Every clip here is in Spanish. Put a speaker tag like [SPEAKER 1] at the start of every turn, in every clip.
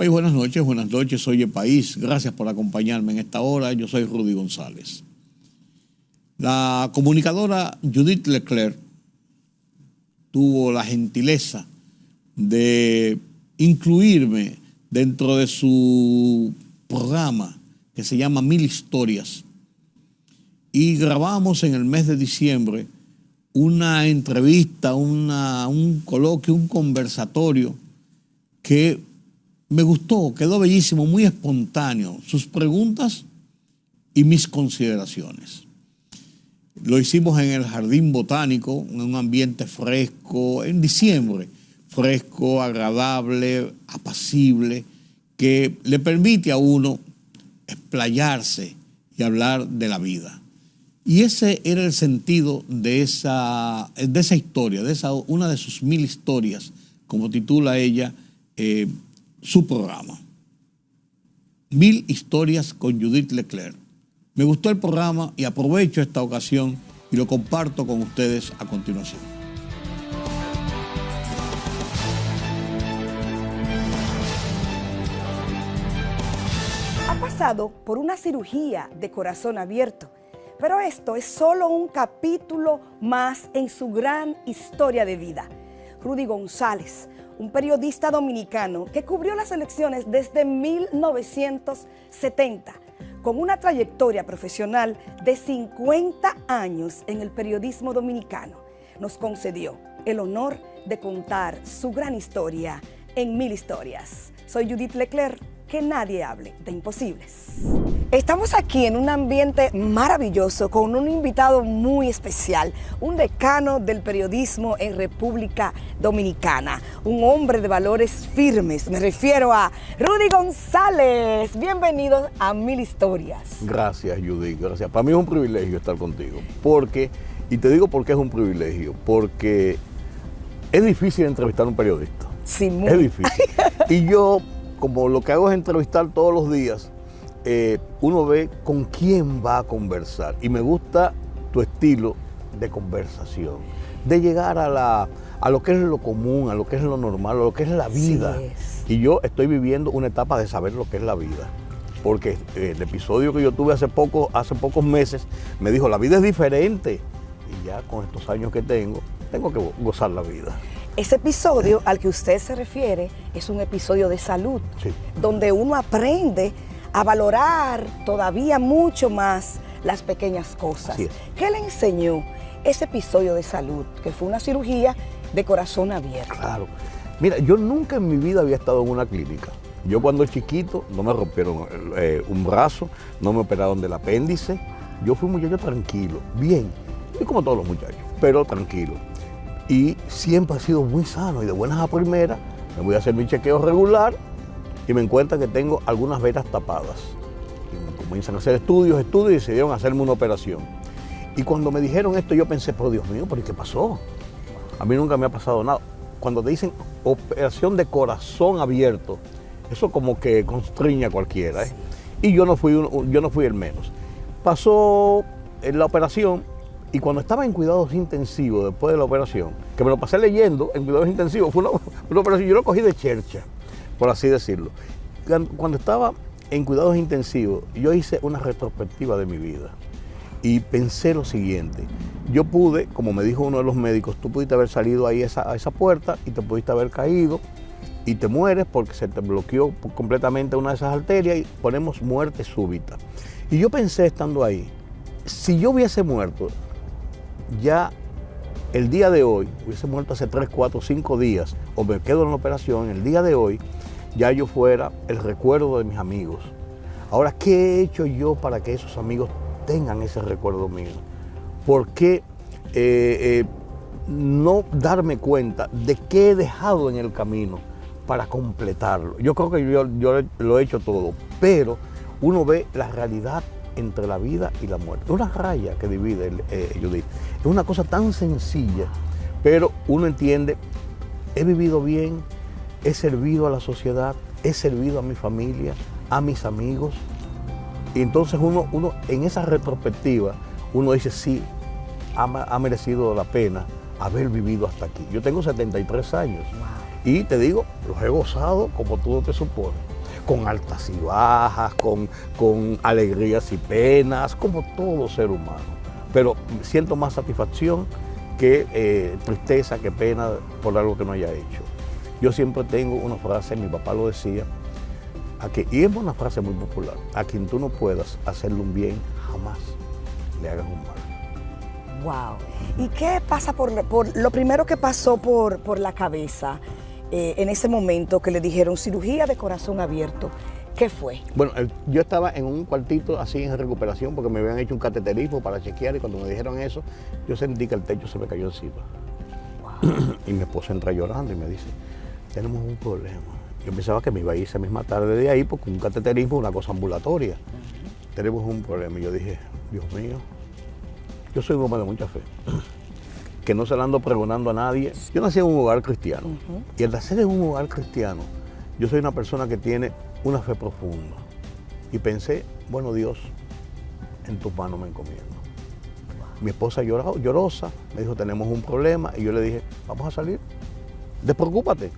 [SPEAKER 1] País, buenas noches, Oye País, gracias por acompañarme en esta hora, yo soy Rudy González. La comunicadora Judith Leclerc tuvo la gentileza de incluirme dentro de su programa que se llama 1000 Historias y grabamos en el mes de diciembre una entrevista, un coloquio, un conversatorio que me gustó, quedó bellísimo, muy espontáneo, sus preguntas y mis consideraciones. Lo hicimos en el Jardín Botánico, en un ambiente fresco, en diciembre, fresco, agradable, apacible, que le permite a uno explayarse y hablar de la vida. Y ese era el sentido de esa historia, una de sus 1000 historias, como titula ella su programa. 1000 Historias con Judith Leclerc. Me gustó el programa y aprovecho esta ocasión y lo comparto con ustedes a continuación.
[SPEAKER 2] Ha pasado por una cirugía de corazón abierto, pero esto es solo un capítulo más en su gran historia de vida. Rudy González, un periodista dominicano que cubrió las elecciones desde 1970, con una trayectoria profesional de 50 años en el periodismo dominicano, nos concedió el honor de contar su gran historia en 1000 Historias. Soy Judith Leclerc, que nadie hable de imposibles. Estamos aquí en un ambiente maravilloso con un invitado muy especial, un decano del periodismo en República Dominicana, un hombre de valores firmes. Me refiero a Rudy González. Bienvenido a 1000 Historias.
[SPEAKER 3] Gracias, Judith, gracias. Para mí es un privilegio estar contigo, y te digo por qué es un privilegio, porque es difícil entrevistar a un periodista.
[SPEAKER 2] Sí, muy.
[SPEAKER 3] Es difícil. Y yo, como lo que hago es entrevistar todos los días, uno ve con quién va a conversar. Y me gusta tu estilo de conversación, de llegar a lo que es lo común, a lo que es lo normal, a lo que es la vida.
[SPEAKER 2] Sí es.
[SPEAKER 3] Y yo estoy viviendo una etapa de saber lo que es la vida. Porque el episodio que yo tuve hace pocos meses me dijo, la vida es diferente. Y ya con estos años que tengo que gozar la vida.
[SPEAKER 2] Ese episodio al que usted se refiere es un episodio de salud,
[SPEAKER 3] sí,
[SPEAKER 2] donde uno aprende a valorar todavía mucho más las pequeñas cosas.
[SPEAKER 3] Así es.
[SPEAKER 2] ¿Qué le enseñó ese episodio de salud, que fue una cirugía de corazón abierto?
[SPEAKER 3] Claro. Mira, yo nunca en mi vida había estado en una clínica. Yo cuando chiquito no me rompieron un brazo, no me operaron del apéndice. Yo fui un muchacho tranquilo, bien, y como todos los muchachos, pero tranquilo. Y siempre he sido muy sano y de buenas a primeras me voy a hacer mi chequeo regular y me encuentro que tengo algunas venas tapadas. Y me comienzan a hacer estudios y decidieron hacerme una operación. Y cuando me dijeron esto yo pensé, pero Dios mío, ¿pero qué pasó? A mí nunca me ha pasado nada. Cuando te dicen operación de corazón abierto, eso como que constriña a cualquiera, ¿eh?
[SPEAKER 2] Sí.
[SPEAKER 3] Y yo no fui el menos. Pasó la operación. Y cuando estaba en cuidados intensivos después de la operación, que me lo pasé leyendo en cuidados intensivos, fue una operación, yo lo cogí de chercha, por así decirlo. Cuando estaba en cuidados intensivos, yo hice una retrospectiva de mi vida y pensé lo siguiente. Yo pude, como me dijo uno de los médicos, tú pudiste haber salido ahí a esa puerta y te pudiste haber caído y te mueres porque se te bloqueó completamente una de esas arterias y ponemos muerte súbita. Y yo pensé estando ahí, si yo hubiese muerto, ya el día de hoy, hubiese muerto hace 3, 4, 5 días, o me quedo en la operación, el día de hoy, ya yo fuera el recuerdo de mis amigos. Ahora, ¿qué he hecho yo para que esos amigos tengan ese recuerdo mío? ¿Por qué no darme cuenta de qué he dejado en el camino para completarlo? Yo creo que yo lo he hecho todo, pero uno ve la realidad entre la vida y la muerte. Es una raya que divide, Judith. Es una cosa tan sencilla, pero uno entiende, he vivido bien, he servido a la sociedad, he servido a mi familia, a mis amigos. Y entonces uno en esa retrospectiva, uno dice, sí, ha merecido la pena haber vivido hasta aquí. Yo tengo 73 años.
[SPEAKER 2] Wow.
[SPEAKER 3] Y te digo, los he gozado como tú no te supones, con altas y bajas, con alegrías y penas, como todo ser humano. Pero siento más satisfacción que tristeza, que pena por algo que no haya hecho. Yo siempre tengo una frase, mi papá lo decía, y es una frase muy popular: a quien tú no puedas hacerle un bien, jamás le hagas un mal.
[SPEAKER 2] Wow. ¿Y qué pasa por lo primero que pasó por la cabeza en ese momento que le dijeron cirugía de corazón abierto? ¿Qué fue?
[SPEAKER 3] Bueno, yo estaba en un cuartito así en recuperación porque me habían hecho un cateterismo para chequear, y cuando me dijeron eso, yo sentí que el techo se me cayó encima. Wow. Y mi esposa entra llorando y me dice, tenemos un problema. Yo pensaba que me iba a ir esa misma tarde de ahí porque un cateterismo es una cosa ambulatoria. Tenemos un problema. Y yo dije, Dios mío, yo soy un hombre de mucha fe, que no se la ando pregonando a nadie. Yo nací en un hogar cristiano, y al nacer en un hogar cristiano, yo soy una persona que tiene una fe profunda. Y pensé, bueno, Dios, en tus manos me encomiendo. Mi esposa llorosa me dijo, tenemos un problema, y yo le dije, vamos a salir, despreocúpate,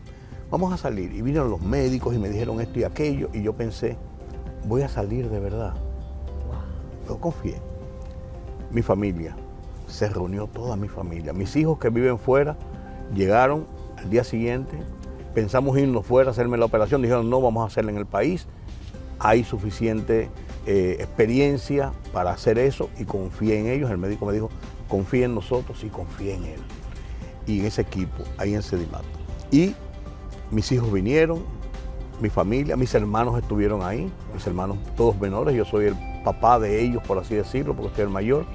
[SPEAKER 3] vamos a salir. Y vinieron los médicos y me dijeron esto y aquello, y yo pensé, voy a salir de verdad. Yo confié. Mi familia, se reunió toda mi familia. Mis hijos que viven fuera llegaron al día siguiente, pensamos irnos fuera a hacerme la operación, dijeron no, vamos a hacerla en el país, hay suficiente experiencia para hacer eso, y confié en ellos. El médico me dijo, confía en nosotros y confía en él y en ese equipo ahí en Sedimat. Y mis hijos vinieron, mi familia, mis hermanos estuvieron ahí, mis hermanos todos menores, yo soy el papá de ellos, por así decirlo, porque soy el mayor.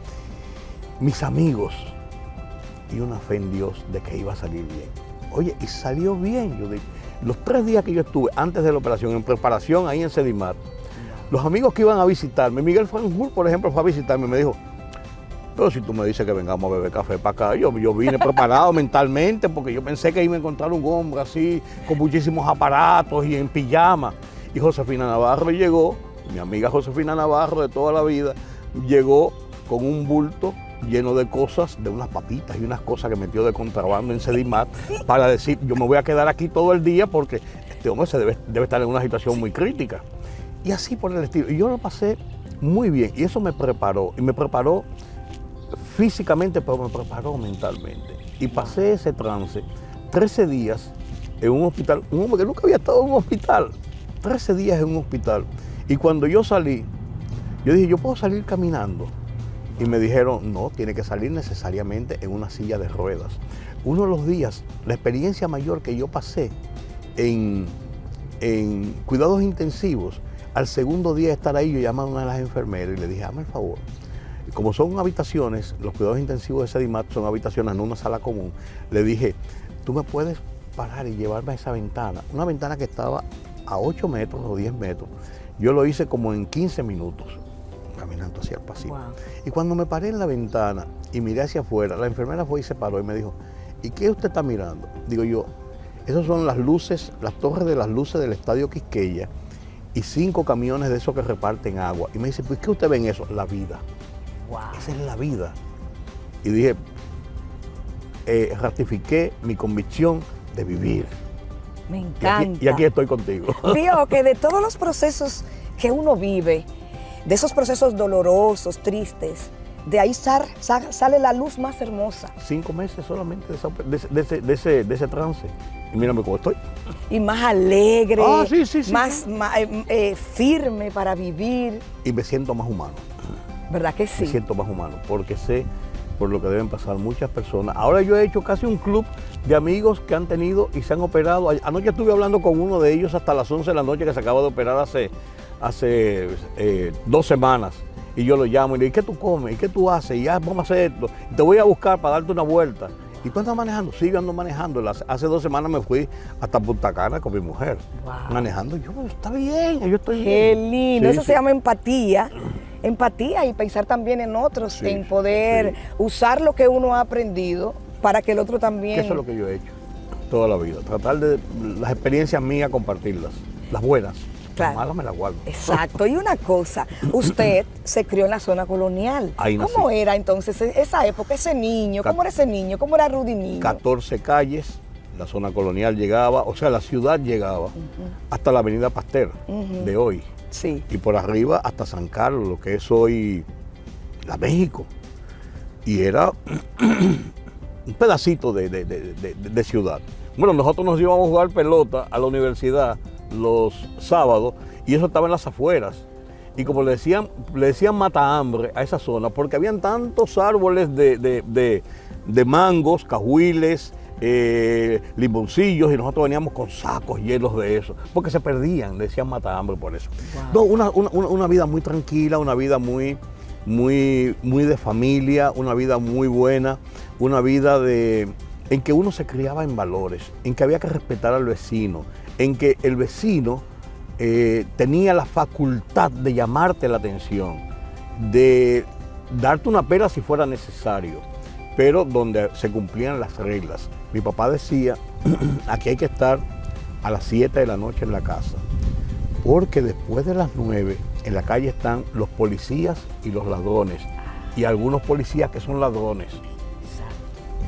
[SPEAKER 3] Mis amigos, y una fe en Dios de que iba a salir bien. Oye, y salió bien. Yo digo, los 3 días que yo estuve antes de la operación, en preparación ahí en Sedimat, los amigos que iban a visitarme, Miguel Franjul, por ejemplo, fue a visitarme y me dijo, pero si tú me dices que vengamos a beber café para acá, yo vine preparado mentalmente, porque yo pensé que iba a encontrar un hombre así, con muchísimos aparatos y en pijama. Y Josefina Navarro llegó, mi amiga Josefina Navarro de toda la vida, llegó con un bulto lleno de cosas, de unas papitas y unas cosas que metió de contrabando en Sedimat, para decir, yo me voy a quedar aquí todo el día porque este hombre debe estar en una situación muy crítica. Y así por el estilo. Y yo lo pasé muy bien, y eso me preparó, y me preparó físicamente, pero me preparó mentalmente. Y pasé ese trance 13 días en un hospital, un hombre que nunca había estado en un hospital, 13 días en un hospital. Y cuando yo salí, yo dije, yo puedo salir caminando. Y me dijeron, no, tiene que salir necesariamente en una silla de ruedas. Uno de los días, la experiencia mayor que yo pasé en cuidados intensivos, al segundo día de estar ahí, yo llamé a una de las enfermeras y le dije, hazme el favor. Y como son habitaciones, los cuidados intensivos de Sedimat son habitaciones, no una sala común, le dije, tú me puedes parar y llevarme a esa ventana, una ventana que estaba a 8 metros o 10 metros. Yo lo hice como en 15 minutos. Caminando hacia el pasillo. Wow. Y cuando me paré en la ventana y miré hacia afuera, la enfermera fue y se paró y me dijo, ¿y qué usted está mirando? Digo yo, esas son las luces, las torres de las luces del Estadio Quisqueya y 5 camiones de esos que reparten agua. Y me dice, pues ¿qué usted ve en eso? La vida. Wow. Esa es la vida. Y dije, ratifiqué mi convicción de vivir.
[SPEAKER 2] Me encanta.
[SPEAKER 3] Y aquí estoy contigo.
[SPEAKER 2] Vio que de todos los procesos que uno vive, de esos procesos dolorosos, tristes, de ahí sale la luz más hermosa. 5 meses solamente de ese trance. Y mírame cómo estoy. Y más alegre, más firme para vivir. Y me siento más humano. ¿Verdad que sí? Me siento más humano, porque sé por lo que deben pasar muchas personas. Ahora yo he hecho casi un club de amigos que han tenido y se han operado. Anoche estuve hablando con uno de ellos hasta las 11 de la noche, que se acaba de operar hace 2 semanas, y yo lo llamo y le digo, ¿qué tú comes? ¿Y qué tú haces? Y ya vamos a hacer esto, y te voy a buscar para darte una vuelta. ¿Y tú andas manejando? Sí, yo ando manejando. Hace 2 semanas me fui hasta Punta Cana con mi mujer. Wow. Manejando, yo, está bien, yo estoy bien. Qué lindo, eso se llama empatía. Empatía y pensar también en otros, en poder usar lo que uno ha aprendido para que el otro también... Eso es lo que yo he hecho toda la vida, tratar de las experiencias mías compartirlas, las buenas. Claro. Las malas me las guardo. Exacto. Y una cosa, usted se crió en la zona colonial. Ahí nací. ¿Cómo era entonces esa época, ese niño? ¿Cómo era ese niño? ¿Cómo era Rudy niño? 14 calles,
[SPEAKER 3] la zona colonial llegaba, o sea, la ciudad llegaba hasta la avenida Pasteur de hoy.
[SPEAKER 2] Sí.
[SPEAKER 3] Y por arriba hasta San Carlos, lo que es hoy la México. Y era un pedacito de ciudad. Bueno, nosotros nos íbamos a jugar pelota a la universidad los sábados y eso estaba en las afueras. Y como le decían matahambre a esa zona, porque habían tantos árboles de mangos, cajuiles, limoncillos, y nosotros veníamos con sacos llenos de eso, porque se perdían, le decían matahambre por eso.
[SPEAKER 2] Wow.
[SPEAKER 3] No, una vida muy tranquila, una vida muy de familia, una vida muy buena, una vida en que uno se criaba en valores, en que había que respetar al vecino, en que el vecino tenía la facultad de llamarte la atención, de darte una pela si fuera necesario, pero donde se cumplían las reglas. Mi papá decía, aquí hay que estar a las 7 de la noche en la casa, porque después de las 9 en la calle están los policías y los ladrones, y algunos policías que son ladrones.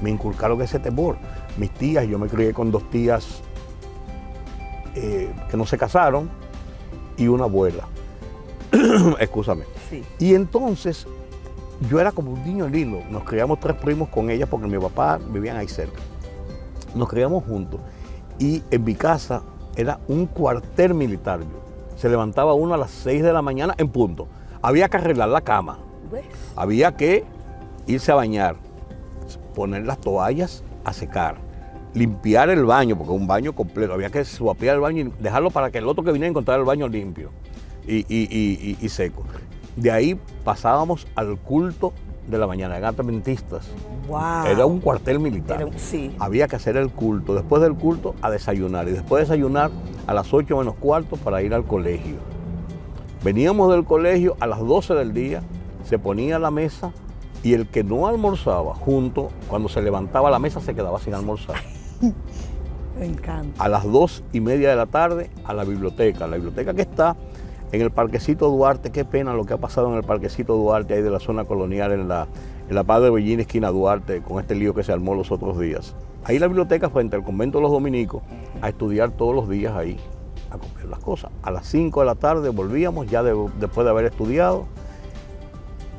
[SPEAKER 3] Me inculcaron ese temor. Mis tías, yo me crié con 2 tías que no se casaron y una abuela. Excúsame.
[SPEAKER 2] Sí.
[SPEAKER 3] Y entonces yo era como un niño lindo. Nos criamos 3 primos con ellas porque mi papá vivían ahí cerca. Nos criamos juntos y en mi casa era un cuartel militar. Se levantaba uno a las 6 de la mañana en punto. Había que arreglar la cama.
[SPEAKER 2] ¿Ves?
[SPEAKER 3] Había que irse a bañar, poner las toallas a secar, limpiar el baño, porque un baño completo, había que suapiar el baño y dejarlo para que el otro que viniera encontrara el baño limpio y seco. De ahí pasábamos al culto de la mañana, eran adventistas.
[SPEAKER 2] Wow.
[SPEAKER 3] Era un cuartel militar.
[SPEAKER 2] Sí.
[SPEAKER 3] Había que hacer el culto, después del culto a desayunar y después de desayunar a las 8 menos cuarto para ir al colegio. Veníamos del colegio a las 12 del día, se ponía la mesa y el que no almorzaba junto, cuando se levantaba la mesa se quedaba sin almorzar.
[SPEAKER 2] Me encanta.
[SPEAKER 3] A las 2:30 de la tarde a la biblioteca que está en el Parquecito Duarte. Qué pena lo que ha pasado en el Parquecito Duarte, ahí de la zona colonial, en la Padre Bellín, esquina Duarte, con este lío que se armó los otros días. Ahí la biblioteca frente al convento de los dominicos, a estudiar todos los días ahí, a comer las cosas. A las 5 de la tarde volvíamos, ya después de haber estudiado,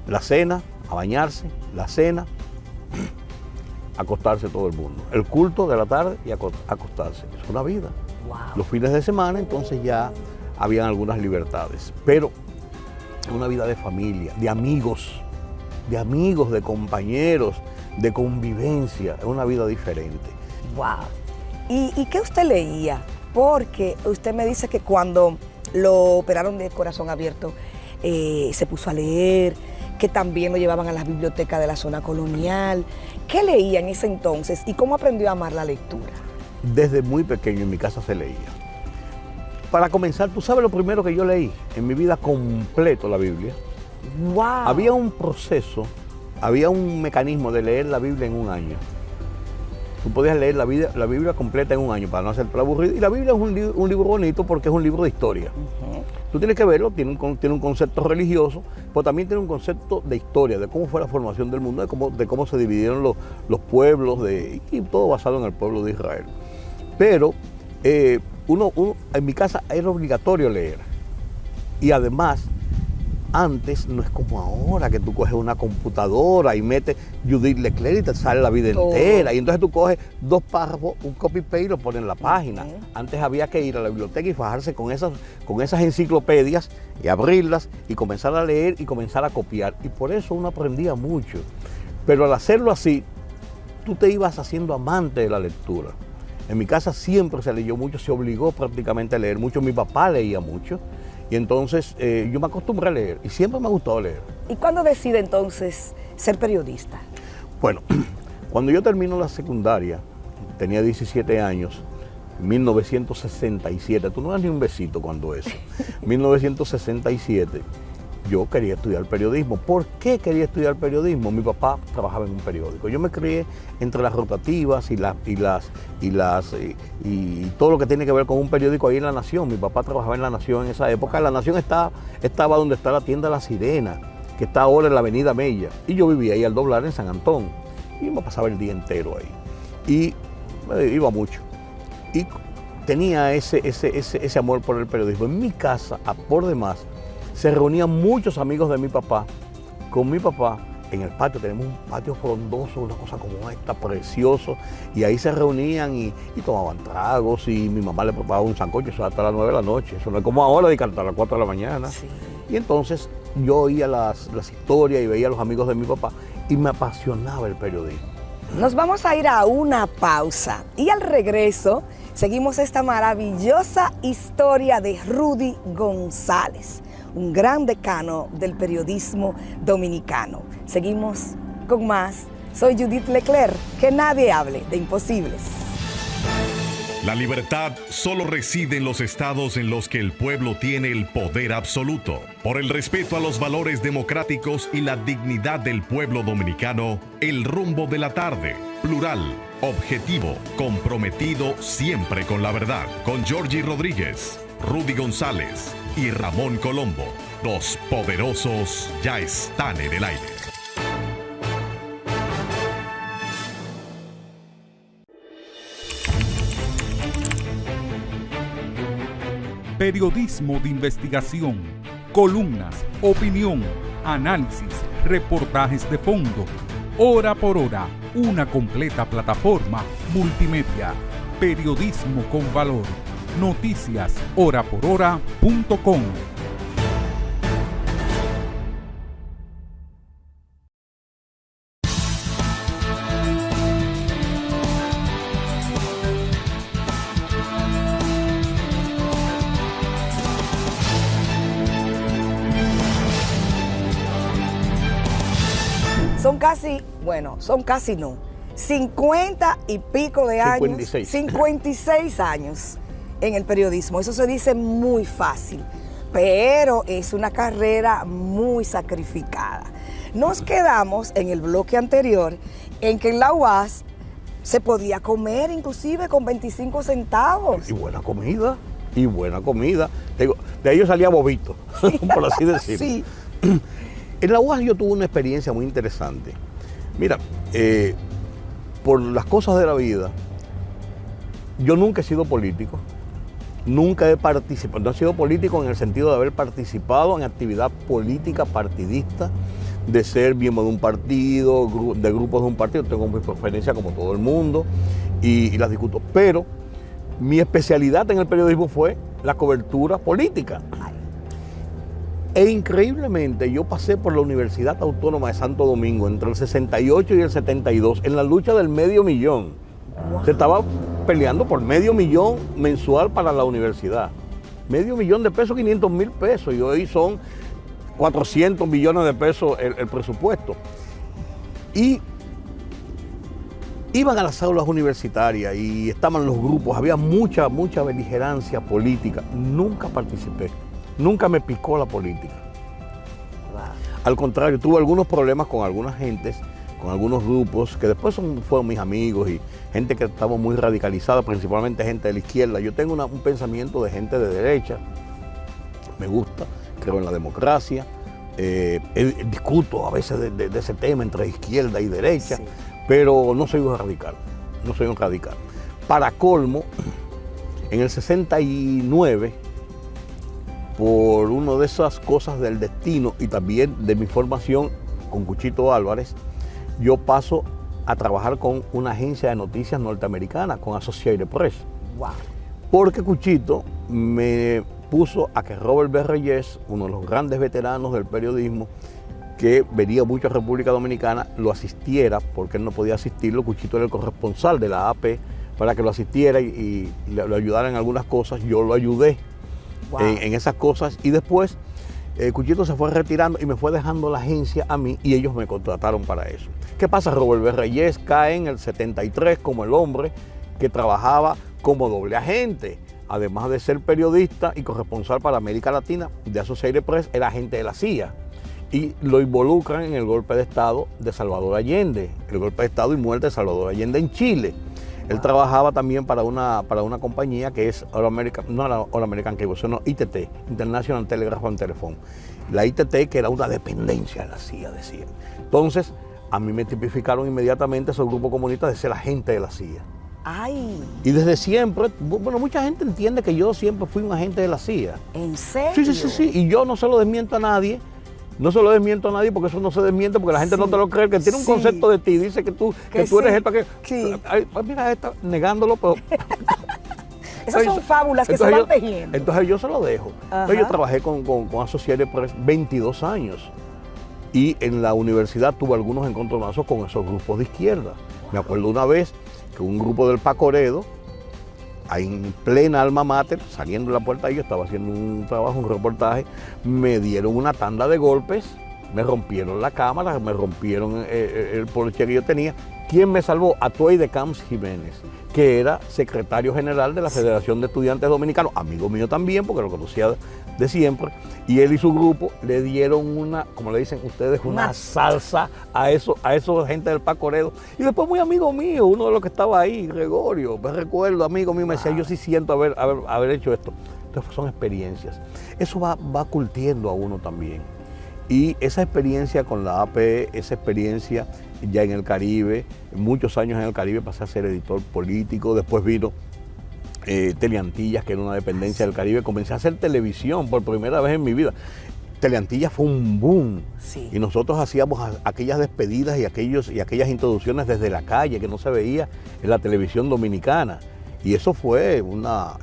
[SPEAKER 3] la cena, a bañarse, la cena, acostarse todo el mundo. El culto de la tarde y acostarse. Es una vida.
[SPEAKER 2] Wow.
[SPEAKER 3] Los fines de semana entonces ya habían algunas libertades, pero una vida de familia, de amigos, de compañeros, de convivencia, es una vida diferente.
[SPEAKER 2] Wow. ¿Y qué usted leía? Porque usted me dice que cuando lo operaron de corazón abierto, se puso a leer, que también lo llevaban a las bibliotecas de la zona colonial. ¿Qué leía en ese entonces y cómo aprendió a amar la lectura?
[SPEAKER 3] Desde muy pequeño en mi casa se leía. Para comenzar, ¿tú sabes lo primero que yo leí en mi vida completo, la Biblia?
[SPEAKER 2] ¡Wow!
[SPEAKER 3] Había un proceso, había un mecanismo de leer la Biblia en un año. Tú podías leer la Biblia completa en un año para no hacerte aburrido. Y la Biblia es un libro bonito porque es un libro de historia. Tú tienes que verlo, tiene un concepto religioso, pero también tiene un concepto de historia, de cómo fue la formación del mundo, de cómo se dividieron los pueblos, y todo basado en el pueblo de Israel. Pero en mi casa era obligatorio leer. Y además, antes no es como ahora, que tú coges una computadora y metes Judith Leclerc y te sale la vida entera. Y entonces tú coges 2 párrafos, un copy-paste y lo pones en la página. Antes había que ir a la biblioteca y fajarse con esas enciclopedias y abrirlas y comenzar a leer y comenzar a copiar. Y por eso uno aprendía mucho. Pero al hacerlo así, tú te ibas haciendo amante de la lectura. En mi casa siempre se leyó mucho, se obligó prácticamente a leer mucho. Mi papá leía mucho. Y entonces yo me acostumbré a leer y siempre me ha gustado leer.
[SPEAKER 2] ¿Y cuándo decide entonces ser periodista?
[SPEAKER 3] Bueno, cuando yo termino la secundaria, tenía 17 años, 1967, tú no das ni un besito cuando eso, 1967, yo quería estudiar periodismo. ¿Por qué quería estudiar periodismo? Mi papá trabajaba en un periódico. Yo me crié entre las rotativas y todo lo que tiene que ver con un periódico ahí en La Nación. Mi papá trabajaba en La Nación en esa época. La Nación estaba donde está la tienda La Sirena, que está ahora en la avenida Mella. Y yo vivía ahí al doblar en San Antón. Y me pasaba el día entero ahí. Y iba mucho. Y tenía ese amor por el periodismo. En mi casa, por demás, se reunían muchos amigos de mi papá con mi papá en el patio. Tenemos un patio frondoso, una cosa como esta, precioso, y ahí se reunían y tomaban tragos, y mi mamá le preparaba un sancocho, eso hasta las 9 de la noche, eso no es como ahora de cantar a las 4 de la mañana.
[SPEAKER 2] Sí.
[SPEAKER 3] Y entonces yo oía las historias y veía a los amigos de mi papá y me apasionaba el periodismo.
[SPEAKER 2] Nos vamos a ir a una pausa y al regreso seguimos esta maravillosa historia de Rudy González, un gran decano del periodismo dominicano. Seguimos con más. Soy Judith Leclerc, que nadie hable de imposibles.
[SPEAKER 4] La libertad solo reside en los estados en los que el pueblo tiene el poder absoluto. Por el respeto a los valores democráticos y la dignidad del pueblo dominicano, El Rumbo de la Tarde, plural, objetivo, comprometido siempre con la verdad. Con Georgie Rodríguez, Rudy González y Ramón Colombo. Los poderosos ya están en el aire.
[SPEAKER 5] Periodismo de investigación, columnas, opinión, análisis, reportajes de fondo. Hora por hora, una completa plataforma multimedia. Periodismo con valor. Noticias horaporhora.com.
[SPEAKER 2] Son casi no, 50 y pico de años,
[SPEAKER 3] 56.
[SPEAKER 2] 56 años en el periodismo. Eso se dice muy fácil, pero es una carrera muy sacrificada. Nos quedamos en el bloque anterior en que en la UAS se podía comer inclusive con 25 centavos.
[SPEAKER 3] Y buena comida, y buena comida. Digo, de ahí yo salía bobito, sí, por así decirlo.
[SPEAKER 2] Sí.
[SPEAKER 3] En la UAS yo tuve una experiencia muy interesante. Mira, por las cosas de la vida, yo nunca he sido político, nunca he participado, no he sido político en el sentido de haber participado en actividad política partidista, de ser miembro de un partido, de grupos de un partido. Tengo mi preferencia como todo el mundo y las discuto, pero mi especialidad en el periodismo fue la cobertura política. E increíblemente yo pasé por la Universidad Autónoma de Santo Domingo entre el 68 y el 72 en la lucha del $500,000. Wow. Se estaba peleando por $500,000 mensual para la universidad. $500,000 de pesos, 500,000 pesos, y hoy son 400 millones de pesos el presupuesto. Y iban a las aulas universitarias y estaban los grupos, había mucha beligerancia política. Nunca participé. Nunca me picó la política. Al contrario, tuve algunos problemas con algunas gentes, con algunos grupos, que después fueron mis amigos y gente que estaba muy radicalizada, principalmente gente de la izquierda. Yo tengo un pensamiento de gente de derecha, me gusta, creo en la democracia, discuto a veces de ese tema entre izquierda y derecha, sí, pero no soy un radical, no soy un radical. Para colmo, en el 69, por una de esas cosas del destino y también de mi formación con Cuchito Álvarez, yo paso a trabajar con una agencia de noticias norteamericana, con Associated Press.
[SPEAKER 2] Wow.
[SPEAKER 3] Porque Cuchito me puso a que Robert B. Reyes, uno de los grandes veteranos del periodismo, que venía mucho a República Dominicana, lo asistiera, porque él no podía asistirlo. Cuchito era el corresponsal de la AP, para que lo asistiera y lo ayudara en algunas cosas. Yo lo ayudé. Wow. En esas cosas, y después Cuchito se fue retirando y me fue dejando la agencia a mí y ellos me contrataron para eso. ¿Qué pasa? Robert B. Reyes cae en el 73 como el hombre que trabajaba como doble agente, además de ser periodista y corresponsal para América Latina de Associated Press, era agente de la CIA, y lo involucran en el golpe de Estado de Salvador Allende, el golpe de Estado y muerte de Salvador Allende en Chile. Él trabajaba también para una compañía que es All American, no era All American Cable, sino ITT, International Telegraph and Telephone. La ITT, que era una dependencia de la CIA, decían. Entonces, a mí me tipificaron inmediatamente esos grupos comunistas de ser agente de la CIA.
[SPEAKER 2] Ay.
[SPEAKER 3] Y desde siempre, bueno, mucha gente entiende que yo siempre fui un agente de la CIA.
[SPEAKER 2] ¿En serio?
[SPEAKER 3] Sí. Y yo no se lo desmiento a nadie. No se lo desmiento a nadie porque eso no se desmiente, porque la gente no te lo cree, que tiene un concepto de ti, dice que tú eres esto, que...
[SPEAKER 2] Sí.
[SPEAKER 3] Ay, mira, está negándolo, pero...
[SPEAKER 2] Esas son fábulas que se van tejiendo.
[SPEAKER 3] Entonces yo se lo dejo. Entonces yo trabajé con Associated Press 22 años y en la universidad tuve algunos encontronazos con esos grupos de izquierda. Me acuerdo una vez que un grupo del Pacoredo, ahí en plena alma mater, saliendo de la puerta ahí, yo estaba haciendo un trabajo, un reportaje, me dieron una tanda de golpes, me rompieron la cámara, me rompieron el poloche que yo tenía. ¿Quién me salvó? Atuey de Camps Jiménez, que era secretario general de la Federación de Estudiantes Dominicanos, amigo mío también, porque lo conocía de siempre, y él y su grupo le dieron una, como le dicen ustedes, una salsa a esos gente del Pacoredo. Y después muy amigo mío, uno de los que estaba ahí, Gregorio, me recuerdo, amigo mío, me decía, yo sí siento haber hecho esto. Entonces son experiencias. Eso va curtiendo a uno también. Y esa experiencia con la APE, esa experiencia ya en el Caribe, muchos años en el Caribe pasé a ser editor político, después vino Teleantillas, que era una dependencia del Caribe, comencé a hacer televisión por primera vez en mi vida. Teleantillas fue un boom, y nosotros hacíamos aquellas despedidas y aquellas introducciones desde la calle que no se veía en la televisión dominicana. Y eso fue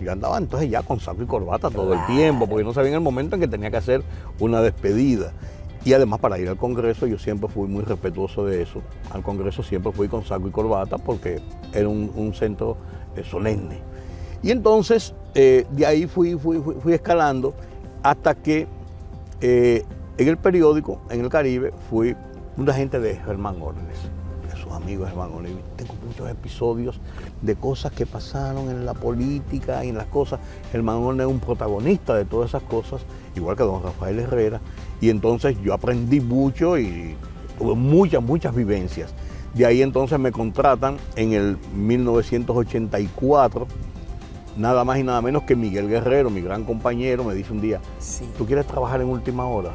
[SPEAKER 3] yo andaba entonces ya con saco y corbata todo el tiempo, porque no sabía en el momento en que tenía que hacer una despedida. Y además para ir al Congreso yo siempre fui muy respetuoso de eso. Al Congreso siempre fui con saco y corbata porque era un centro solemne. Y entonces de ahí fui escalando hasta que en el periódico, en el Caribe, fui un agente de Germán Orles, de sus amigos Germán Orles. Tengo muchos episodios de cosas que pasaron en la política y en las cosas. Germán Orles es un protagonista de todas esas cosas, igual que don Rafael Herrera. Y entonces yo aprendí mucho y tuve muchas vivencias. De ahí entonces me contratan en el 1984, nada más y nada menos que Miguel Guerrero, mi gran compañero, me dice un día, ¿tú quieres trabajar en Última Hora?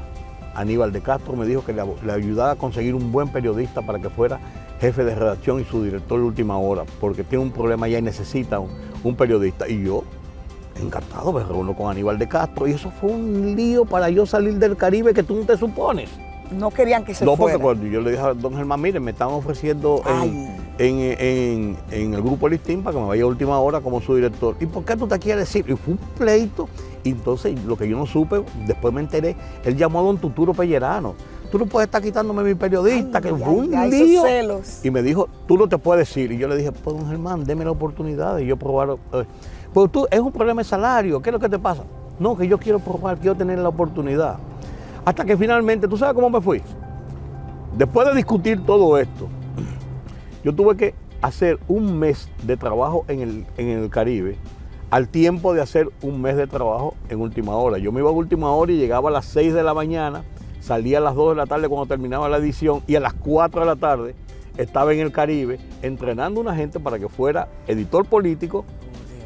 [SPEAKER 3] Aníbal de Castro me dijo que le ayudara a conseguir un buen periodista para que fuera jefe de redacción y su director de Última Hora, porque tiene un problema ya y necesita un periodista. Y yo, encantado, me reúno con Aníbal de Castro y eso fue un lío para yo salir del Caribe que tú no te supones.
[SPEAKER 2] No querían que se fuera.
[SPEAKER 3] No, porque cuando yo le dije a don Germán, mire, me estaban ofreciendo en el grupo Listín para que me vaya a Última Hora como su director. ¿Y por qué tú te quieres ir? Y fue un pleito. Y entonces, lo que yo no supe, después me enteré, él llamó a don Tuturo Pellerano. Tú no puedes estar quitándome mi periodista, que fue un lío. Y me dijo, tú no te puedes ir. Y yo le dije, pues don Germán, déme la oportunidad de yo probar. Pues tú, es un problema de salario, ¿qué es lo que te pasa? No, que yo quiero probar, quiero tener la oportunidad. Hasta que finalmente, ¿tú sabes cómo me fui? Después de discutir todo esto, yo tuve que hacer un mes de trabajo en el Caribe, al tiempo de hacer un mes de trabajo en Última Hora. Yo me iba a Última Hora y llegaba a las 6 de la mañana, salía a las 2 de la tarde cuando terminaba la edición y a las 4 de la tarde estaba en el Caribe entrenando a una gente para que fuera editor político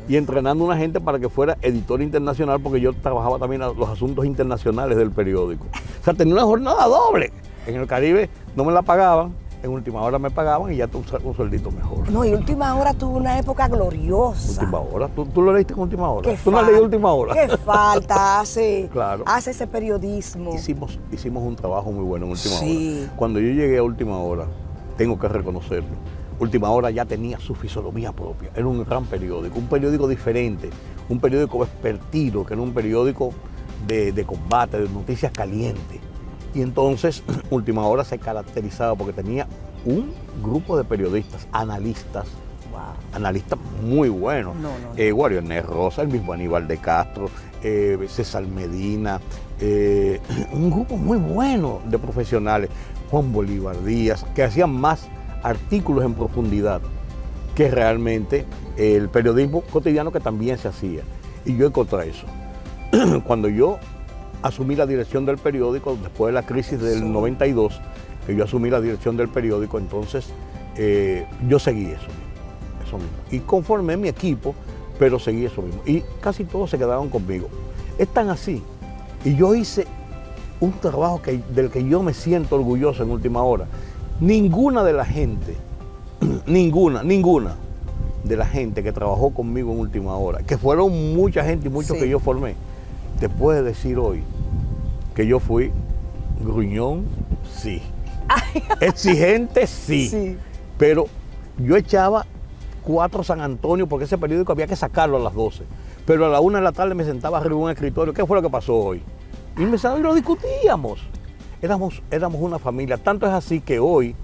[SPEAKER 3] y entrenando a una gente para que fuera editor internacional, porque yo trabajaba también los asuntos internacionales del periódico. O sea, tenía una jornada doble. En el Caribe no me la pagaban, en Última Hora me pagaban y ya tuve un sueldito mejor.
[SPEAKER 2] No, y Última Hora tuvo una época gloriosa.
[SPEAKER 3] Última Hora, ¿tú lo leíste en Última Hora?
[SPEAKER 2] ¿Tú
[SPEAKER 3] no leíste Última Hora?
[SPEAKER 2] ¿Qué falta hace?
[SPEAKER 3] Claro.
[SPEAKER 2] Hace ese periodismo.
[SPEAKER 3] Hicimos un trabajo muy bueno en Última
[SPEAKER 2] Hora.
[SPEAKER 3] Cuando yo llegué a Última Hora, tengo que reconocerlo, Última Hora ya tenía su fisonomía propia. Era un gran periódico, un periódico diferente, un periódico vespertino, que era un periódico de combate, de noticias calientes. Y entonces Última Hora se caracterizaba porque tenía un grupo de periodistas, analistas muy buenos. Guarionet Rosa, el mismo Aníbal de Castro, César Medina, un grupo muy bueno de profesionales, Juan Bolívar Díaz, que hacían más artículos en profundidad que realmente el periodismo cotidiano que también se hacía. Y yo encontré eso. Cuando yo asumí la dirección del periódico, después de la crisis del 92, que yo asumí la dirección del periódico, entonces yo seguí eso mismo. Y conformé mi equipo, pero seguí eso mismo. Y casi todos se quedaron conmigo. Es tan así. Y yo hice un trabajo del que yo me siento orgulloso en Última Hora. Ninguna de la gente, ninguna de la gente que trabajó conmigo en Última Hora, que fueron mucha gente y muchos que yo formé, te puede decir hoy que yo fui gruñón, sí. Exigente, sí. Pero yo echaba 4 San Antonio porque ese periódico había que sacarlo a las 12. Pero a la 1 de la tarde me sentaba arriba en un escritorio. ¿Qué fue lo que pasó hoy? Y me sentaba y lo discutíamos. Éramos una familia. Tanto es así que hoy,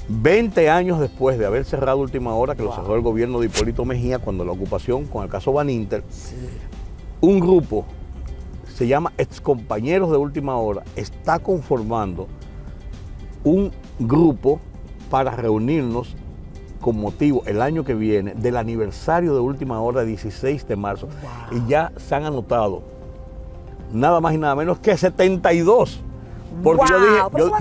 [SPEAKER 3] 20 años después de haber cerrado Última Hora, que lo cerró el gobierno de Hipólito Mejía, cuando la ocupación con el caso Baninter, un grupo, se llama Excompañeros de Última Hora, está conformando un grupo para reunirnos con motivo el año que viene del aniversario de Última Hora, 16 de marzo. Y ya se han anotado nada más y nada menos que 72. Porque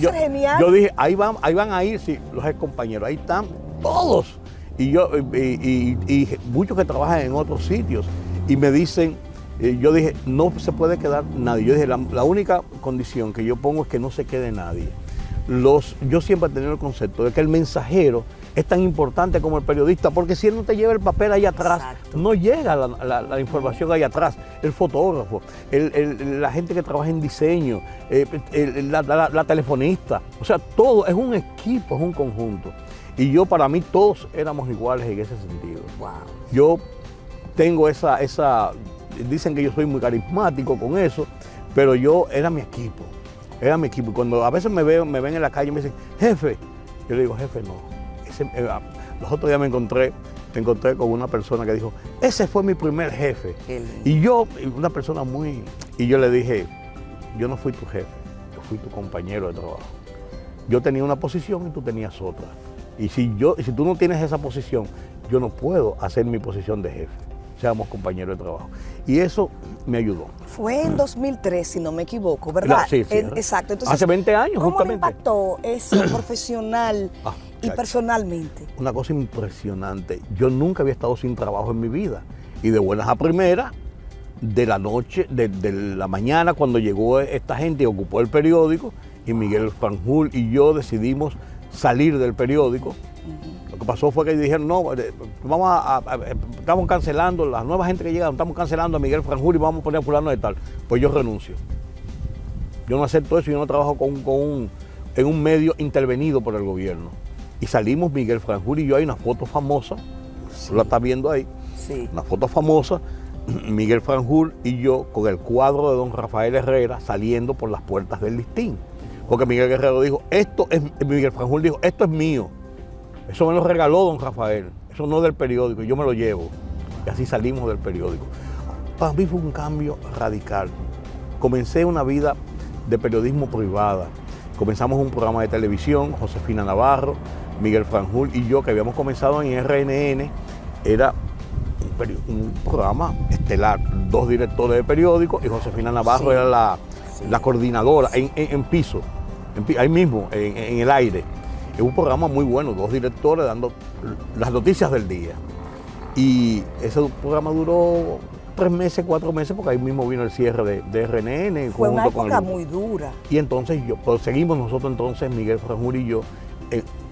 [SPEAKER 3] yo dije, ahí van a ir, sí, los excompañeros, ahí están todos. Y muchos que trabajan en otros sitios. Y me dicen, yo dije, no se puede quedar nadie. Yo dije, la única condición que yo pongo es que no se quede nadie. Yo siempre he tenido el concepto de que el mensajero es tan importante como el periodista, porque si él no te lleva el papel ahí atrás, no llega la información ahí atrás. El fotógrafo, la gente que trabaja en diseño, la telefonista, o sea, todo es un equipo, es un conjunto. Y para mí todos éramos iguales en ese sentido. Yo tengo dicen que yo soy muy carismático con eso, pero era mi equipo. Era mi equipo. Y cuando a veces me ven en la calle y me dicen, jefe, yo le digo, jefe, no. Los otros días me encontré con una persona que dijo, ese fue mi primer jefe. Y una persona y yo le dije, yo no fui tu jefe, yo fui tu compañero de trabajo. Yo tenía una posición y tú tenías otra. Y si tú no tienes esa posición, yo no puedo hacer mi posición de jefe. Seamos compañeros de trabajo. Y eso me ayudó.
[SPEAKER 2] Fue en 2003, si no me equivoco, ¿verdad?
[SPEAKER 3] Sí,
[SPEAKER 2] exacto. Entonces,
[SPEAKER 3] hace 20 años,
[SPEAKER 2] ¿cómo
[SPEAKER 3] justamente.
[SPEAKER 2] le impactó eso profesional y personalmente?
[SPEAKER 3] Una cosa impresionante. Yo nunca había estado sin trabajo en mi vida. Y de buenas a primeras, de la noche, de la mañana, cuando llegó esta gente y ocupó el periódico, y Miguel Franjul y yo decidimos salir del periódico. Lo que pasó fue que dijeron, no, estamos cancelando, la nueva gente que llega, estamos cancelando a Miguel Franjul y vamos a poner a fulano de tal. Pues yo renuncio. Yo no acepto eso, yo no trabajo en un medio intervenido por el gobierno. Y salimos Miguel Franjul y yo, hay una foto famosa, tú la estás viendo ahí, una foto famosa, Miguel Franjul y yo con el cuadro de don Rafael Herrera saliendo por las puertas del listín. Porque Miguel Guerrero dijo, Miguel Franjul dijo, esto es mío. Eso me lo regaló don Rafael, eso no es del periódico, yo me lo llevo. Y así salimos del periódico. Para mí fue un cambio radical. Comencé una vida de periodismo privada. Comenzamos un programa de televisión, Josefina Navarro, Miguel Franjul y yo, que habíamos comenzado en RNN. Era un programa estelar, 2 directores de periódico y Josefina Navarro era la coordinadora en piso, ahí mismo, en el aire. Es un programa muy bueno, 2 directores dando las noticias del día. Y ese programa duró 3 meses, 4 meses, porque ahí mismo vino el cierre de RNN.
[SPEAKER 2] Fue una época muy dura.
[SPEAKER 3] Y entonces seguimos nosotros entonces, Miguel Franjul y yo,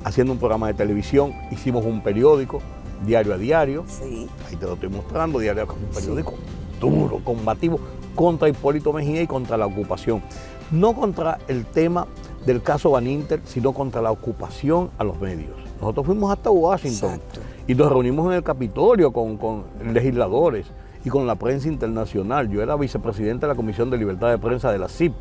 [SPEAKER 3] haciendo un programa de televisión. Hicimos un periódico, diario a diario.
[SPEAKER 2] Sí.
[SPEAKER 3] Ahí te lo estoy mostrando, diario a diario, un periódico duro, combativo, contra Hipólito Mejía y contra la ocupación. No contra el tema del caso Baninter, sino contra la ocupación a los medios. Nosotros fuimos hasta Washington.
[SPEAKER 2] Exacto.
[SPEAKER 3] Y nos reunimos en el Capitolio con legisladores y con la prensa internacional. Yo era vicepresidente de la Comisión de Libertad de Prensa de la CIP,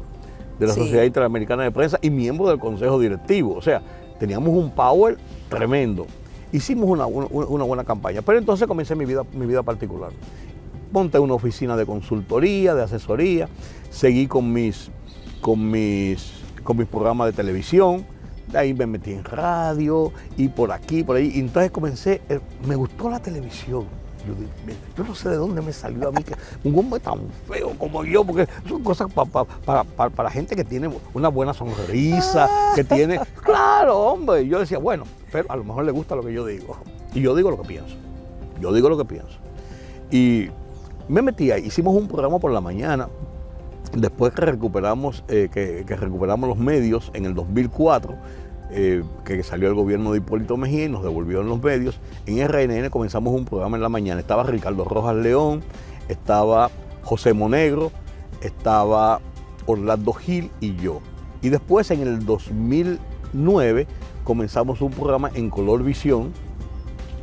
[SPEAKER 3] de la Sociedad Interamericana de Prensa, y miembro del Consejo Directivo. O sea, teníamos un power tremendo. Hicimos una buena campaña, pero entonces comencé mi vida particular. Monté una oficina de consultoría, de asesoría, seguí con mis programas de televisión, de ahí me metí en radio y por aquí, por ahí. Y entonces me gustó la televisión. Yo no sé de dónde me salió a mí que un hombre tan feo como yo, porque son cosas para gente que tiene una buena sonrisa, que tiene... Claro, hombre. Yo decía, bueno, pero a lo mejor le gusta lo que yo digo. Y yo digo lo que pienso. Y me metí ahí, hicimos un programa por la mañana. Después que recuperamos los medios en el 2004, que salió el gobierno de Hipólito Mejía y nos devolvió en los medios. En RNN comenzamos un programa en la mañana. Estaba Ricardo Rojas León, estaba José Monegro, estaba Orlando Gil y yo. Y después, en el 2009, comenzamos un programa en Color Visión,